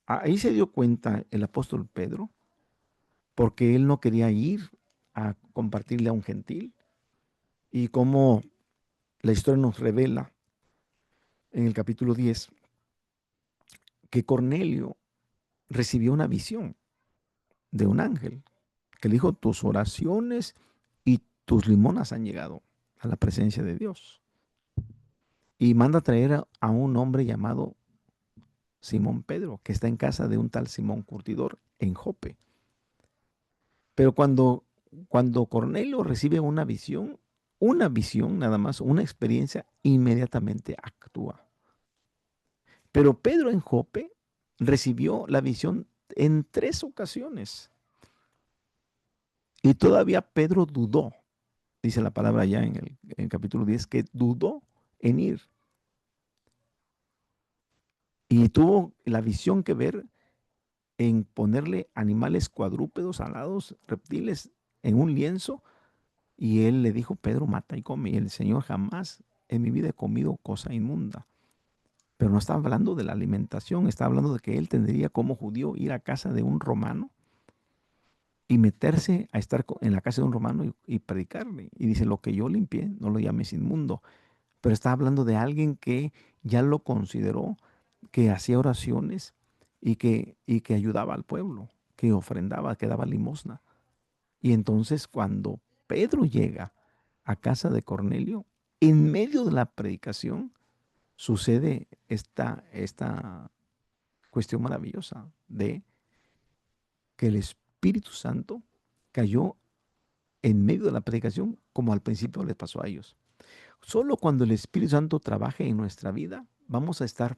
Ahí se dio cuenta el apóstol Pedro, porque él no quería ir a compartirle a un gentil. Y como la historia nos revela en el capítulo 10, que Cornelio recibió una visión de un ángel que le dijo, tus oraciones y tus limonas han llegado a la presencia de Dios. Y manda a traer a un hombre llamado Simón Pedro, que está en casa de un tal Simón Curtidor en Jope. Pero cuando Cornelio recibe una visión nada más, una experiencia, inmediatamente actúa. Pero Pedro en Jope recibió la visión en 3 ocasiones. Y todavía Pedro dudó, dice la palabra ya en el capítulo 10, que dudó en ir. Y tuvo la visión que ver en ponerle animales cuadrúpedos, alados, reptiles en un lienzo. Y él le dijo, Pedro, mata y come. Y el Señor, jamás en mi vida he comido cosa inmunda. Pero no está hablando de la alimentación, está hablando de que él tendría como judío ir a casa de un romano y meterse a estar en la casa de un romano y predicarle. Y dice, lo que yo limpié, no lo llames inmundo. Pero está hablando de alguien que ya lo consideró, que hacía oraciones y que ayudaba al pueblo, que ofrendaba, que daba limosna. Y entonces cuando Pedro llega a casa de Cornelio, en medio de la predicación, sucede esta cuestión maravillosa de que el Espíritu Santo cayó en medio de la predicación, como al principio les pasó a ellos. Solo cuando el Espíritu Santo trabaje en nuestra vida, vamos a estar,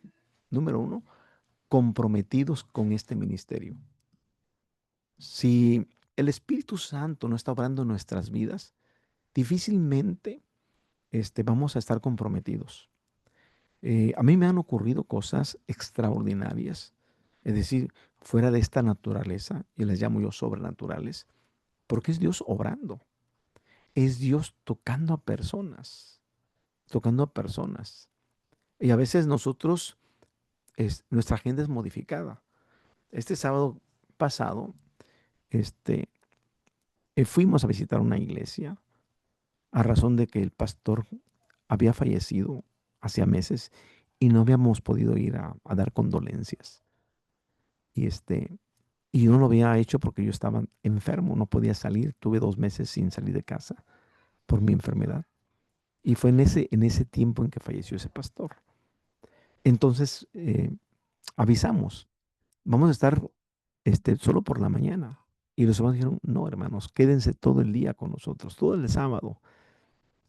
número uno, comprometidos con este ministerio. Si el Espíritu Santo no está obrando en nuestras vidas, difícilmente vamos a estar comprometidos. A mí me han ocurrido cosas extraordinarias, es decir, fuera de esta naturaleza, y las llamo yo sobrenaturales, porque es Dios obrando, es Dios tocando a personas, tocando a personas. Y a veces nosotros, nuestra agenda es modificada. Este sábado pasado, este, fuimos a visitar una iglesia a razón de que el pastor había fallecido hacía meses y no habíamos podido ir a dar condolencias. Y, y yo no lo había hecho porque yo estaba enfermo, no podía salir. Tuve 2 meses sin salir de casa por mi enfermedad. Y fue en ese tiempo en que falleció ese pastor. Entonces avisamos, vamos a estar solo por la mañana. Y los hermanos dijeron, no, hermanos, quédense todo el día con nosotros, todo el sábado.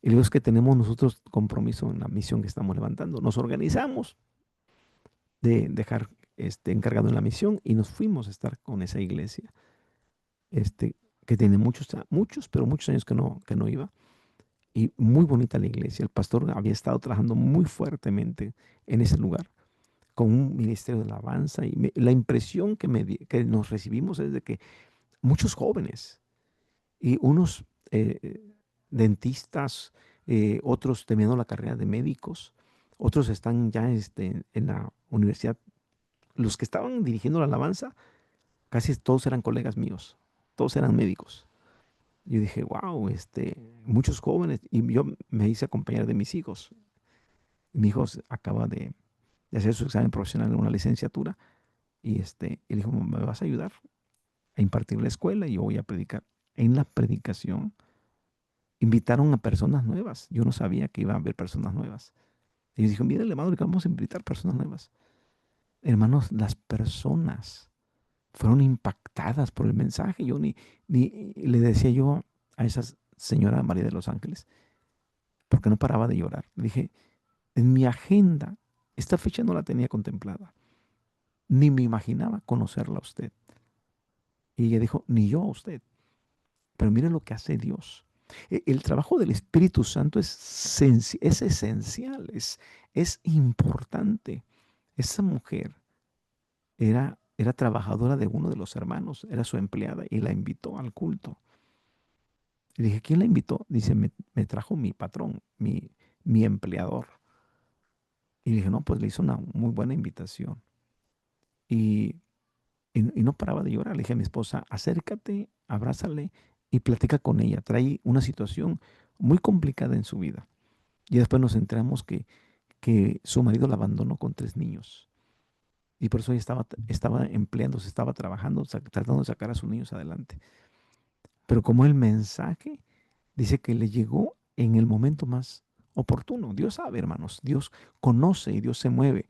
Y luego es que tenemos nosotros compromiso en la misión que estamos levantando. Nos organizamos de dejar encargado en la misión y nos fuimos a estar con esa iglesia, este, que tiene pero muchos años que no iba. Y muy bonita la iglesia. El pastor había estado trabajando muy fuertemente en ese lugar con un ministerio de alabanza. Y la impresión que nos recibimos es de que muchos jóvenes y unos dentistas, otros terminando la carrera de médicos, otros están ya en la universidad. Los que estaban dirigiendo la alabanza, casi todos eran colegas míos, todos eran médicos. Yo dije, wow, muchos jóvenes, y yo me hice acompañar de mis hijos. Mi hijo acaba de hacer su examen profesional en una licenciatura y le dijo, ¿me vas a ayudar a impartir la escuela? Y yo voy a predicar. En la predicación invitaron a personas nuevas. Yo no sabía que iba a haber personas nuevas. Y yo dije, mire, hermano, que vamos a invitar personas nuevas. Hermanos, las personas fueron impactadas por el mensaje. Yo ni le decía yo a esa señora María de los Ángeles, porque no paraba de llorar. Le dije, en mi agenda, esta fecha no la tenía contemplada, ni me imaginaba conocerla a usted. Y ella dijo, ni yo a usted. Pero mire lo que hace Dios. El trabajo del Espíritu Santo es esencial, es importante. Esa mujer era trabajadora de uno de los hermanos, era su empleada y la invitó al culto. Le dije, ¿quién la invitó? Dice, me trajo mi patrón, mi empleador. Y dije, no, pues le hizo una muy buena invitación. Y, y no paraba de llorar. Le dije a mi esposa, acércate, abrázale y platica con ella. Trae una situación muy complicada en su vida. Y después nos enteramos que su marido la abandonó con 3 niños. Y por eso ella estaba empleándose, estaba trabajando, tratando de sacar a sus niños adelante. Pero como el mensaje dice que le llegó en el momento más oportuno. Dios sabe, hermanos, Dios conoce y Dios se mueve.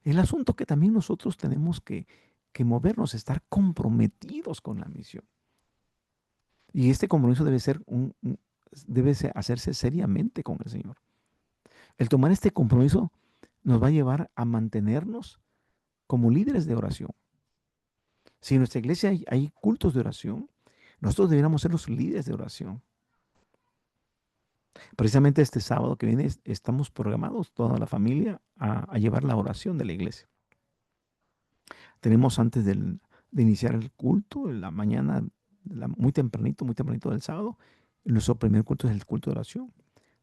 El asunto que también nosotros tenemos que movernos, estar comprometidos con la misión. Y este compromiso debe hacerse seriamente con el Señor. El tomar este compromiso nos va a llevar a mantenernos como líderes de oración. Si en nuestra iglesia hay cultos de oración, Nosotros deberíamos ser los líderes de oración. Precisamente este sábado que viene estamos programados, toda la familia, a llevar la oración de la iglesia. Tenemos antes de iniciar el culto, en la mañana, muy tempranito del sábado, nuestro primer culto es el culto de oración.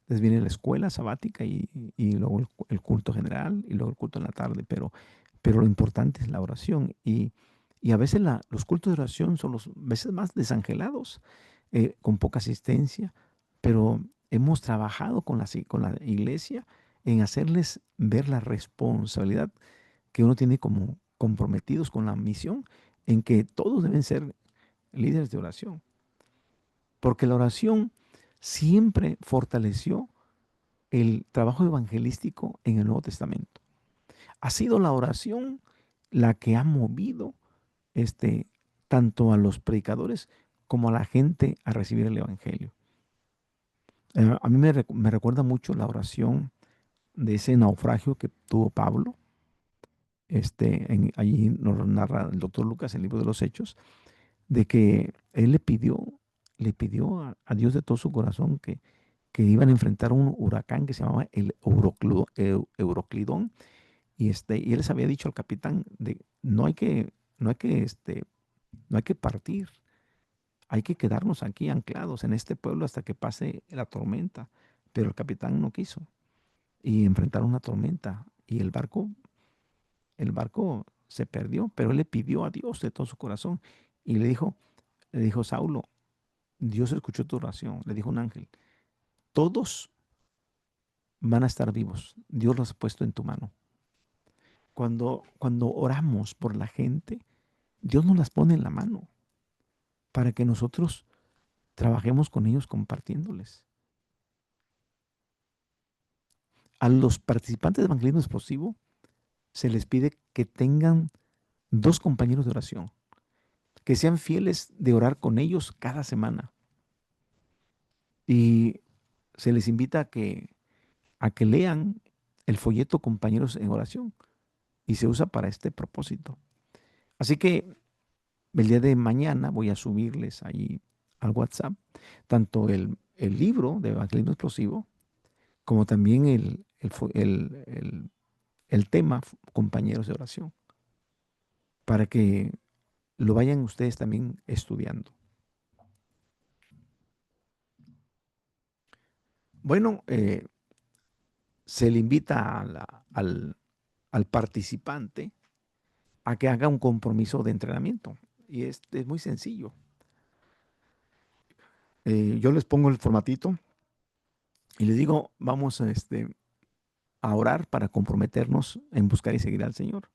Después viene la escuela sabática y luego el culto general y luego el culto en la tarde. Pero lo importante es la oración. Y a veces los cultos de oración son los veces más desangelados, con poca asistencia, pero hemos trabajado con la iglesia en hacerles ver la responsabilidad que uno tiene como comprometidos con la misión, en que todos deben ser líderes de oración. Porque la oración siempre fortaleció el trabajo evangelístico en el Nuevo Testamento. Ha sido la oración la que ha movido tanto a los predicadores como a la gente a recibir el Evangelio. A mí me recuerda mucho la oración de ese naufragio que tuvo Pablo. Allí nos narra el doctor Lucas en el libro de los Hechos, de que él le pidió a Dios de todo su corazón que iban a enfrentar un huracán que se llamaba el Euroclidón. Y él les había dicho al capitán de no hay que, no hay que partir, hay que quedarnos aquí anclados en este pueblo hasta que pase la tormenta. Pero el capitán no quiso y enfrentaron una tormenta y el barco se perdió, pero él le pidió a Dios de todo su corazón y le dijo Saulo, Dios escuchó tu oración, le dijo un ángel, todos van a estar vivos, Dios los ha puesto en tu mano. Cuando oramos por la gente, Dios nos las pone en la mano para que nosotros trabajemos con ellos compartiéndoles. A los participantes de evangelismo explosivo se les pide que tengan 2 compañeros de oración, que sean fieles de orar con ellos cada semana. Y se les invita a que lean el folleto Compañeros en Oración y se usa para este propósito. Así que el día de mañana voy a subirles ahí al WhatsApp tanto el libro de Evangelismo Explosivo como también el tema Compañeros de Oración, para que lo vayan ustedes también estudiando. Bueno, se le invita al participante a que haga un compromiso de entrenamiento. Y es muy sencillo. Yo les pongo el formatito y les digo, vamos a orar para comprometernos en buscar y seguir al Señor.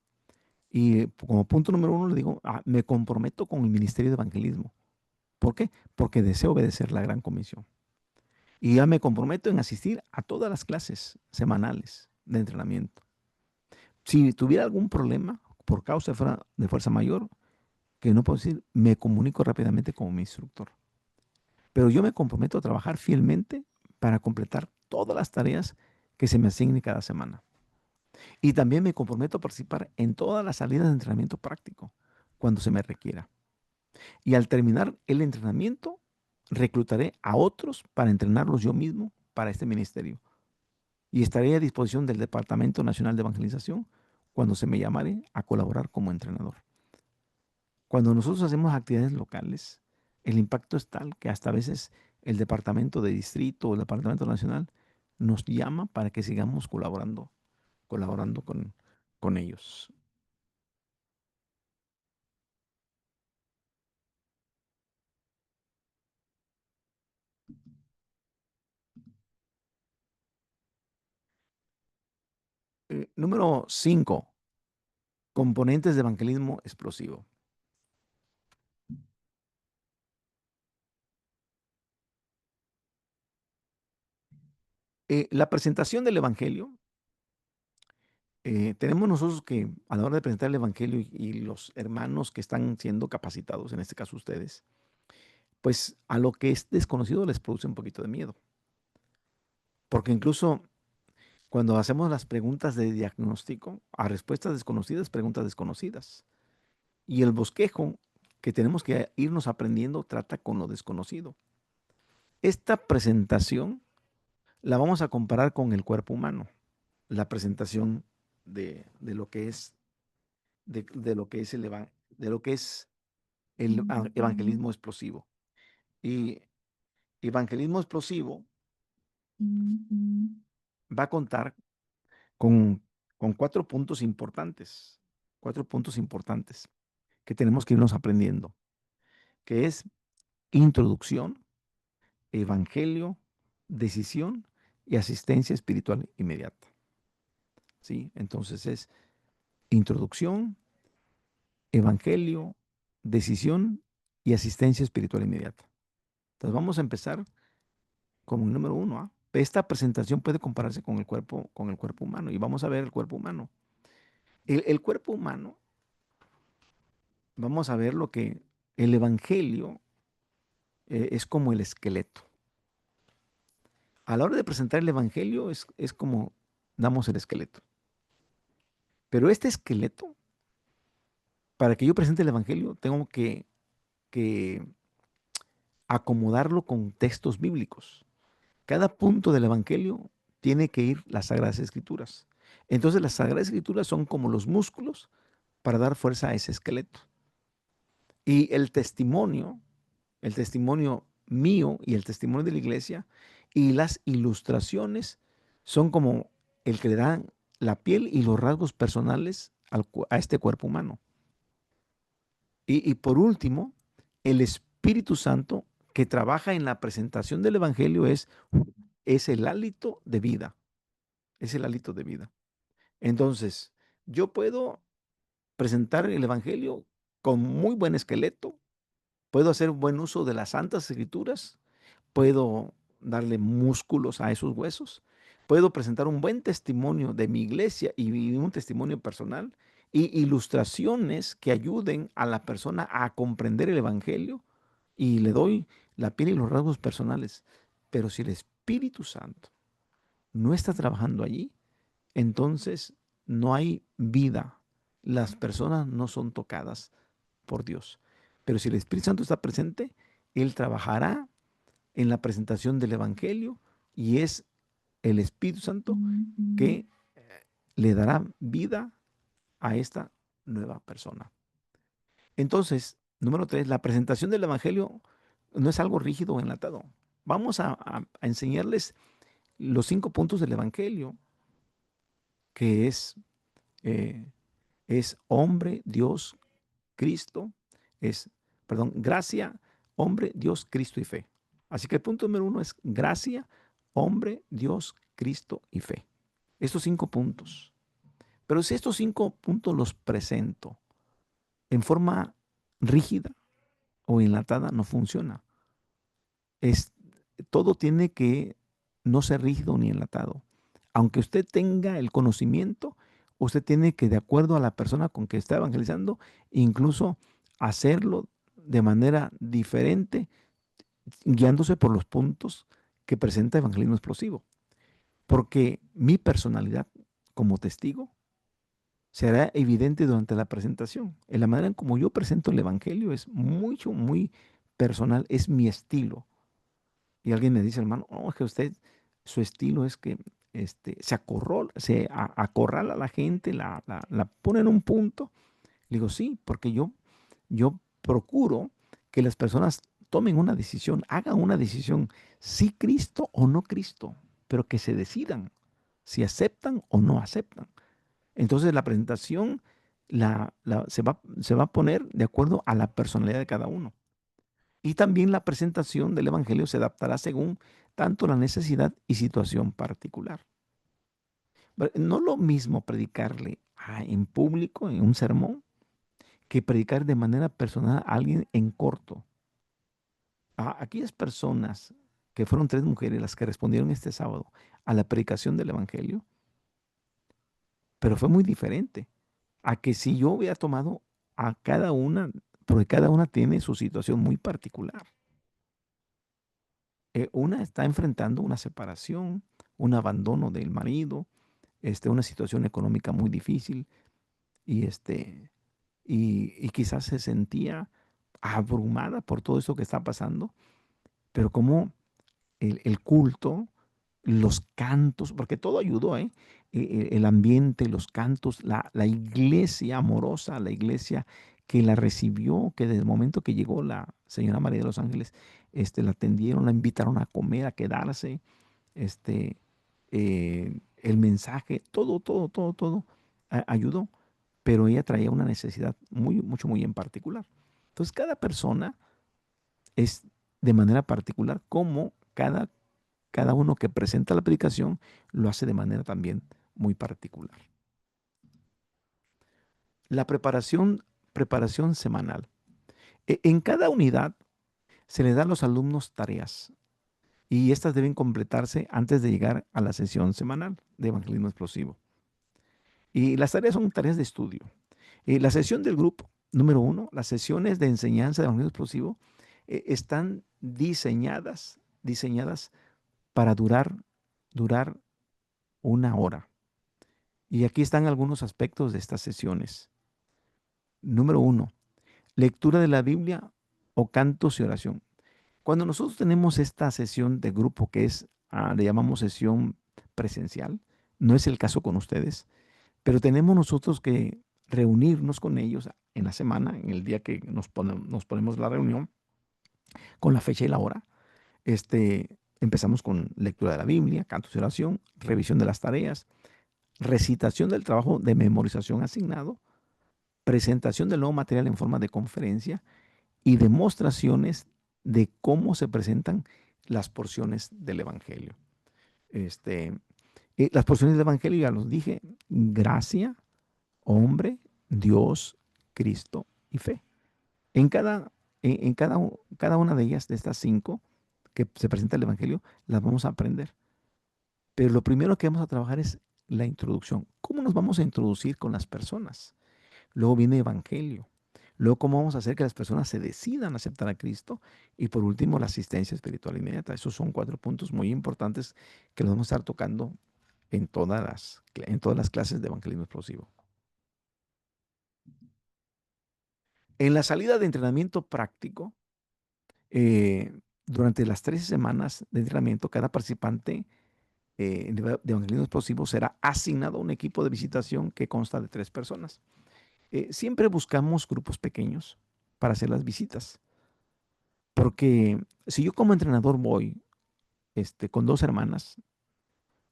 Y como punto número 1 le digo, me comprometo con el ministerio de evangelismo. ¿Por qué? Porque deseo obedecer la gran comisión. Y ya me comprometo en asistir a todas las clases semanales de entrenamiento. Si tuviera algún problema por causa de fuerza mayor, que no puedo decir, me comunico rápidamente con mi instructor. Pero yo me comprometo a trabajar fielmente para completar todas las tareas que se me asignen cada semana. Y también me comprometo a participar en todas las salidas de entrenamiento práctico cuando se me requiera. Y al terminar el entrenamiento, reclutaré a otros para entrenarlos yo mismo para este ministerio. Y estaré a disposición del Departamento Nacional de Evangelización cuando se me llamare a colaborar como entrenador. Cuando nosotros hacemos actividades locales, el impacto es tal que hasta a veces el departamento de distrito o el departamento nacional nos llama para que sigamos colaborando con ellos. Número 5, componentes de evangelismo explosivo. La presentación del evangelio, tenemos nosotros que a la hora de presentar el evangelio y los hermanos que están siendo capacitados, en este caso ustedes, pues a lo que es desconocido les produce un poquito de miedo. Porque incluso cuando hacemos las preguntas de diagnóstico, a respuestas desconocidas, preguntas desconocidas. Y el bosquejo que tenemos que irnos aprendiendo trata con lo desconocido. Esta presentación la vamos a comparar con el cuerpo humano, la presentación de lo que es, de lo que es de lo que es el evangelismo explosivo. Y evangelismo explosivo va a contar con, con cuatro puntos importantes que tenemos que irnos aprendiendo, que es introducción, evangelio, decisión y asistencia espiritual inmediata. ¿Sí? Entonces es introducción, evangelio, decisión y asistencia espiritual inmediata. Entonces vamos a empezar como el número uno. ¿Ah? Esta presentación puede compararse con el cuerpo humano y vamos a ver el cuerpo humano. El cuerpo humano, vamos a ver lo que el evangelio es como el esqueleto. A la hora de presentar el evangelio es como damos el esqueleto. Pero este esqueleto, para que yo presente el evangelio, tengo que acomodarlo con textos bíblicos. Cada punto del evangelio tiene que ir las Sagradas Escrituras. Entonces las Sagradas Escrituras son como los músculos para dar fuerza a ese esqueleto. Y el testimonio mío y el testimonio de la iglesia y las ilustraciones son como el que le dan la piel y los rasgos personales a este cuerpo humano. Y por último, el Espíritu Santo que trabaja en la presentación del Evangelio es el hálito de vida. Es el hálito de vida. Entonces, yo puedo presentar el Evangelio con muy buen esqueleto, puedo hacer buen uso de las Santas Escrituras, puedo darle músculos a esos huesos, puedo presentar un buen testimonio de mi iglesia y un testimonio personal y ilustraciones que ayuden a la persona a comprender el Evangelio y le doy la piel y los rasgos personales. Pero si el Espíritu Santo no está trabajando allí, entonces no hay vida. Las personas no son tocadas por Dios. Pero si el Espíritu Santo está presente, Él trabajará en la presentación del Evangelio y es el Espíritu Santo que le dará vida a esta nueva persona. Entonces, número 3, la presentación del Evangelio no es algo rígido o enlatado. Vamos a enseñarles los 5 puntos del Evangelio, que eh, es hombre, Dios, Cristo, gracia, hombre, Dios, Cristo y fe. Así que el punto número 1 es gracia, hombre, Dios, Cristo y fe. Estos 5 puntos. Pero si estos 5 puntos los presento en forma rígida o enlatada, no funciona. Es, todo tiene que no ser rígido ni enlatado. Aunque usted tenga el conocimiento, usted tiene que, de acuerdo a la persona con que está evangelizando, incluso hacerlo de manera diferente, guiándose por los puntos que presenta Evangelismo Explosivo. Porque mi personalidad como testigo será evidente durante la presentación. En la manera en como yo presento el Evangelio es mucho, muy personal, es mi estilo. Y alguien me dice, hermano, no, es que usted, su estilo es que acorrala a la gente, la pone en un punto. Le digo, sí, porque yo procuro que las personas tomen una decisión, hagan una decisión, si Cristo o no Cristo, pero que se decidan si aceptan o no aceptan. Entonces la presentación se va a poner de acuerdo a la personalidad de cada uno. Y también la presentación del Evangelio se adaptará según tanto la necesidad y situación particular. No lo mismo predicarle en público, en un sermón, que predicar de manera personal a alguien en corto. A aquellas personas que fueron 3 mujeres las que respondieron este sábado a la predicación del Evangelio, pero fue muy diferente a que si yo hubiera tomado a cada una, porque cada una tiene su situación muy particular. Una está enfrentando una separación, un abandono del marido, una situación económica muy difícil y, y quizás se sentía abrumada por todo esto que está pasando, pero como el culto, los cantos, porque todo ayudó, ¿eh? El ambiente, los cantos, la iglesia amorosa, la iglesia que la recibió, que desde el momento que llegó la señora María de los Ángeles, la atendieron, la invitaron a comer, a quedarse, este, el mensaje, todo ayudó, pero ella traía una necesidad muy en particular. Entonces, cada persona es de manera particular como cada uno que presenta la predicación lo hace de manera también muy particular. La preparación semanal. En cada unidad se le da a los alumnos tareas y estas deben completarse antes de llegar a la sesión semanal de evangelismo explosivo. Y las tareas son tareas de estudio. La sesión del grupo, número 1, las sesiones de enseñanza de evangelismo explosivo están diseñadas para durar 1 hora. Y aquí están algunos aspectos de estas sesiones. Número 1, lectura de la Biblia o cantos y oración. Cuando nosotros tenemos esta sesión de grupo que le llamamos sesión presencial, no es el caso con ustedes, pero tenemos nosotros que reunirnos con ellos en la semana, en el día que nos ponemos la reunión, con la fecha y la hora. Empezamos con lectura de la Biblia, cantos y oración, revisión de las tareas, recitación del trabajo de memorización asignado, presentación del nuevo material en forma de conferencia y demostraciones de cómo se presentan las porciones del Evangelio. Las porciones del Evangelio, ya los dije: gracia, hombre, Dios, Cristo y fe. En cada una de ellas, de estas 5 que se presenta el Evangelio, las vamos a aprender. Pero lo primero que vamos a trabajar es la introducción. ¿Cómo nos vamos a introducir con las personas? Luego viene Evangelio. Luego, ¿cómo vamos a hacer que las personas se decidan a aceptar a Cristo? Y por último, la asistencia espiritual inmediata. Esos son 4 puntos muy importantes que los vamos a estar tocando en todas las clases de evangelismo explosivo. En la salida de entrenamiento práctico, durante las 13 semanas de entrenamiento, cada participante de evangelismo explosivo será asignado a un equipo de visitación que consta de 3 personas. Siempre buscamos grupos pequeños para hacer las visitas, porque si yo como entrenador voy con 2 hermanas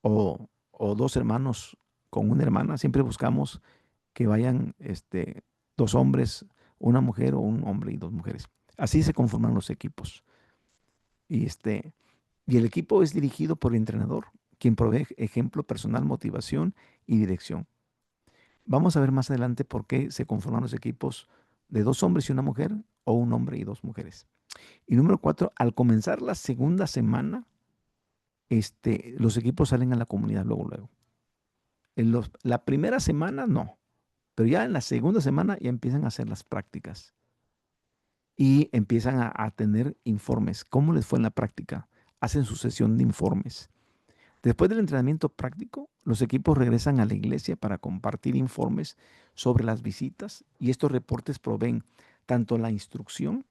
o 2 hermanos con una hermana, siempre buscamos que vayan 2 hombres, una mujer, o un hombre y 2 mujeres. Así se conforman los equipos. Y el equipo es dirigido por el entrenador, quien provee ejemplo personal, motivación y dirección. Vamos a ver más adelante por qué se conforman los equipos de 2 hombres y una mujer, o un hombre y 2 mujeres. Y número 4, al comenzar la segunda semana, los equipos salen a la comunidad luego. La primera semana no, pero ya en la segunda semana ya empiezan a hacer las prácticas y empiezan a tener informes. ¿Cómo les fue en la práctica? Hacen su sesión de informes. Después del entrenamiento práctico, los equipos regresan a la iglesia para compartir informes sobre las visitas, y estos reportes proveen tanto la instrucción,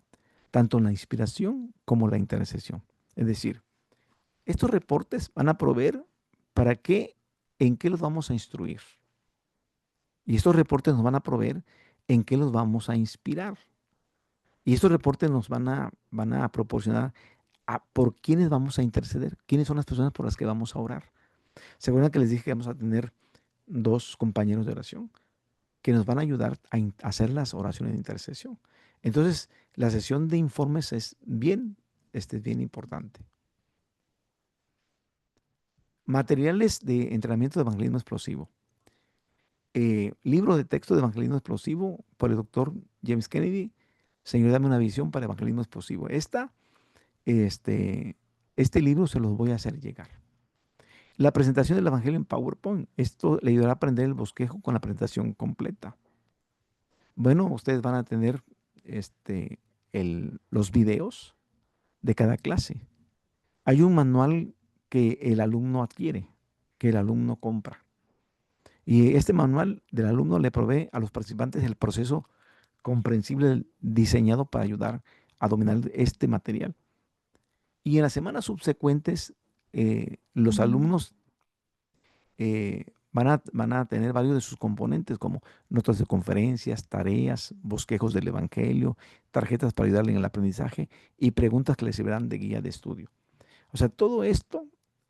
tanto la inspiración como la intercesión. Es decir, estos reportes van a proveer en qué los vamos a instruir. Y estos reportes nos van a proveer en qué los vamos a inspirar. Y estos reportes nos van a proporcionar por quiénes vamos a interceder, quiénes son las personas por las que vamos a orar. ¿Se acuerdan que les dije que vamos a tener 2 compañeros de oración que nos van a ayudar a hacer las oraciones de intercesión? Entonces, la sesión de informes es bien importante. Materiales de entrenamiento de evangelismo explosivo. Libro de texto de evangelismo explosivo por el doctor James Kennedy. Señor, dame una visión para evangelismo explosivo. Este libro se los voy a hacer llegar. La presentación del evangelio en PowerPoint. Esto le ayudará a aprender el bosquejo con la presentación completa. Bueno, ustedes van a tener los videos de cada clase. Hay un manual que el alumno adquiere, que el alumno compra. Y este manual del alumno le provee a los participantes el proceso comprensible, diseñado para ayudar a dominar este material. Y en las semanas subsecuentes, los alumnos van a tener varios de sus componentes, como notas de conferencias, tareas, bosquejos del Evangelio, tarjetas para ayudarle en el aprendizaje y preguntas que les servirán de guía de estudio. O sea, todo esto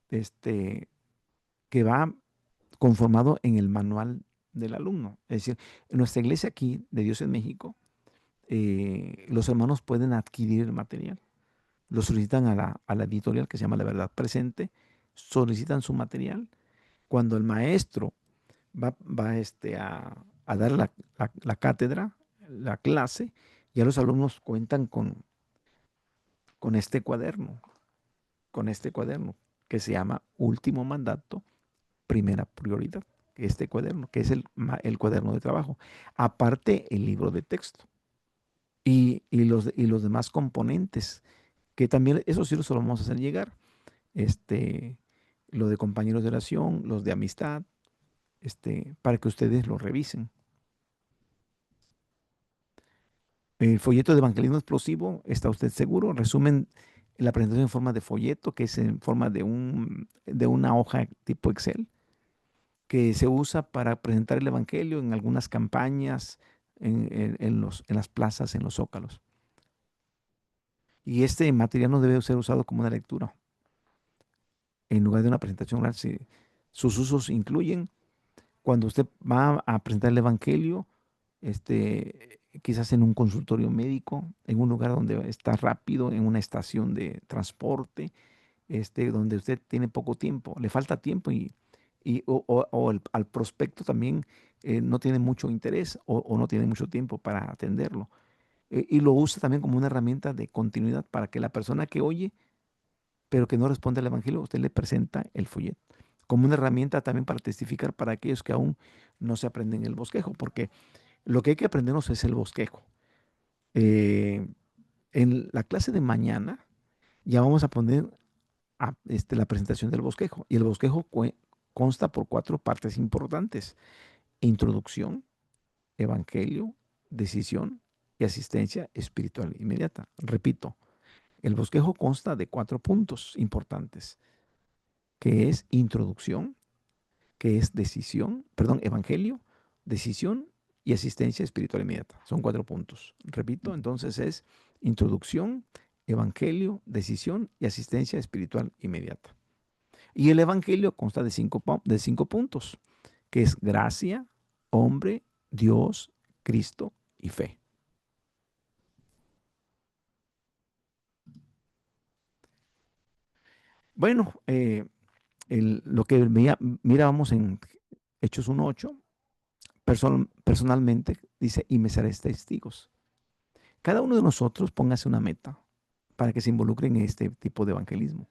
que va conformado en el manual del alumno. Es decir, en nuestra iglesia aquí de Dios en México, los hermanos pueden adquirir el material. Lo solicitan a la editorial que se llama La Verdad Presente, solicitan su material. Cuando el maestro a dar la cátedra, la clase, ya los alumnos cuentan con este cuaderno, con este cuaderno que se llama Último Mandato, Primera Prioridad. Este cuaderno, que es el cuaderno de trabajo. Aparte, el libro de texto. Y los demás componentes, que también, eso sí se lo vamos a hacer llegar. Lo de compañeros de oración, los de amistad, para que ustedes lo revisen. El folleto de evangelismo explosivo, ¿está usted seguro? Resumen la presentación en forma de folleto, que es en forma de una hoja tipo Excel, que se usa para presentar el evangelio en algunas campañas, en las plazas, en los zócalos. Y este material no debe ser usado como una lectura. En lugar de una presentación oral, sus usos incluyen cuando usted va a presentar el evangelio, quizás en un consultorio médico, en un lugar donde está rápido, en una estación de transporte, donde usted tiene poco tiempo, le falta tiempo al prospecto también no tiene mucho interés o no tiene mucho tiempo para atenderlo. Y lo usa también como una herramienta de continuidad para que la persona que oye, pero que no responde al evangelio, usted le presenta el folleto. Como una herramienta también para testificar para aquellos que aún no se aprenden el bosquejo, porque lo que hay que aprendernos es el bosquejo. En la clase de mañana ya vamos a poner la presentación del bosquejo. Y el bosquejo consta por 4 partes importantes: introducción, evangelio, decisión y asistencia espiritual inmediata. Repito, el bosquejo consta de 4 puntos importantes, que es introducción, que es evangelio, decisión y asistencia espiritual inmediata. Son 4 puntos. Repito, entonces es introducción, evangelio, decisión y asistencia espiritual inmediata. Y el evangelio consta de 5 puntos, que es gracia, hombre, Dios, Cristo y fe. Bueno, lo que mirábamos en Hechos 1:8, personalmente dice, y me seréis testigos. Cada uno de nosotros póngase una meta para que se involucre en este tipo de evangelismo.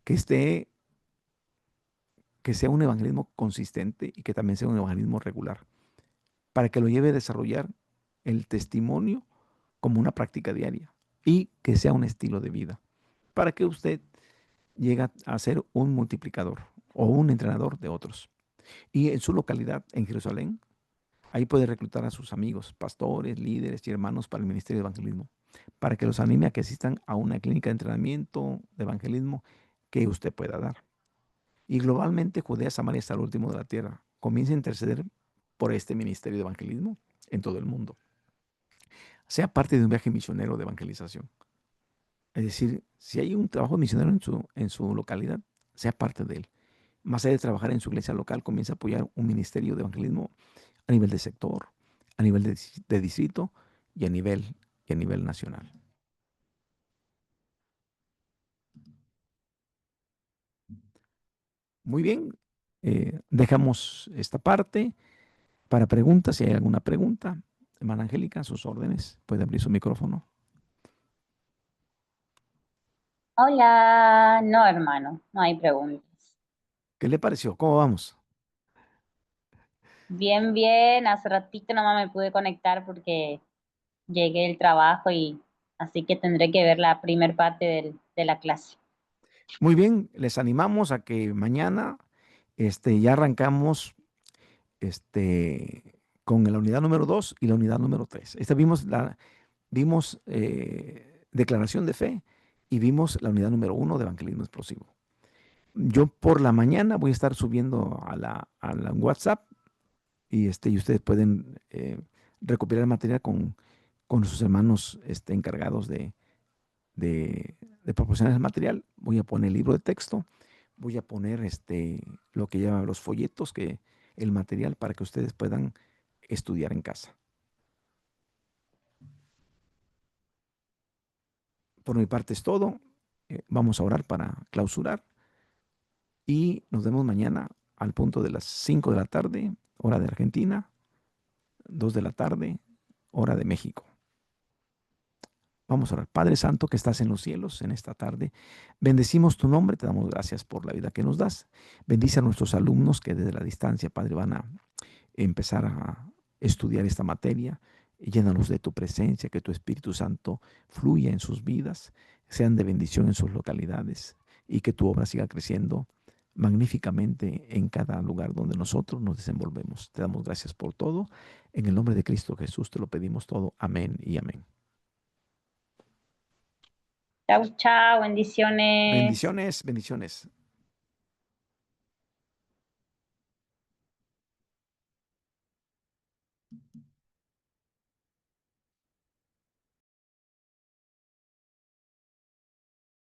Que sea un evangelismo consistente y que también sea un evangelismo regular, para que lo lleve a desarrollar el testimonio como una práctica diaria y que sea un estilo de vida, para que usted llegue a ser un multiplicador o un entrenador de otros. Y en su localidad, en Jerusalén, ahí puede reclutar a sus amigos, pastores, líderes y hermanos para el ministerio de evangelismo, para que los anime a que asistan a una clínica de entrenamiento de evangelismo que usted pueda dar. Y globalmente, Judea, Samaria hasta el último de la tierra. Comience a interceder por este ministerio de evangelismo en todo el mundo. Sea parte de un viaje misionero de evangelización. Es decir, si hay un trabajo misionero en su localidad, sea parte de él. Más allá de trabajar en su iglesia local, comienza a apoyar un ministerio de evangelismo a nivel de sector, a nivel de distrito y a nivel nacional. Muy bien, dejamos esta parte para preguntas. Si hay alguna pregunta, hermana Angélica, a sus órdenes, puede abrir su micrófono. Hola, no hermano, no hay preguntas. ¿Qué le pareció? ¿Cómo vamos? Bien, bien, hace ratito nomás me pude conectar porque llegué del trabajo y así que tendré que ver la primer parte de la clase. Muy bien, les animamos a que mañana ya arrancamos con con la unidad número 2 y la unidad número 3. Vimos declaración de fe y vimos la unidad número 1 de evangelismo explosivo. Yo por la mañana voy a estar subiendo a la WhatsApp y ustedes pueden recopilar el material con sus hermanos encargados de proporcionar el material. Voy a poner el libro de texto, voy a poner lo que llaman los folletos, el material para que ustedes puedan estudiar en casa. Por mi parte es todo. Vamos a orar para clausurar y nos vemos mañana al punto de las 5 de la tarde, hora de Argentina, 2 de la tarde, hora de México. Vamos a orar. Padre Santo que estás en los cielos en esta tarde, bendecimos tu nombre, te damos gracias por la vida que nos das. Bendice a nuestros alumnos que desde la distancia, Padre, van a empezar a estudiar esta materia. Llénalos de tu presencia, que tu Espíritu Santo fluya en sus vidas, sean de bendición en sus localidades y que tu obra siga creciendo magníficamente en cada lugar donde nosotros nos desenvolvemos. Te damos gracias por todo. En el nombre de Cristo Jesús te lo pedimos todo. Amén y amén. Chau, chau, bendiciones. Bendiciones, bendiciones.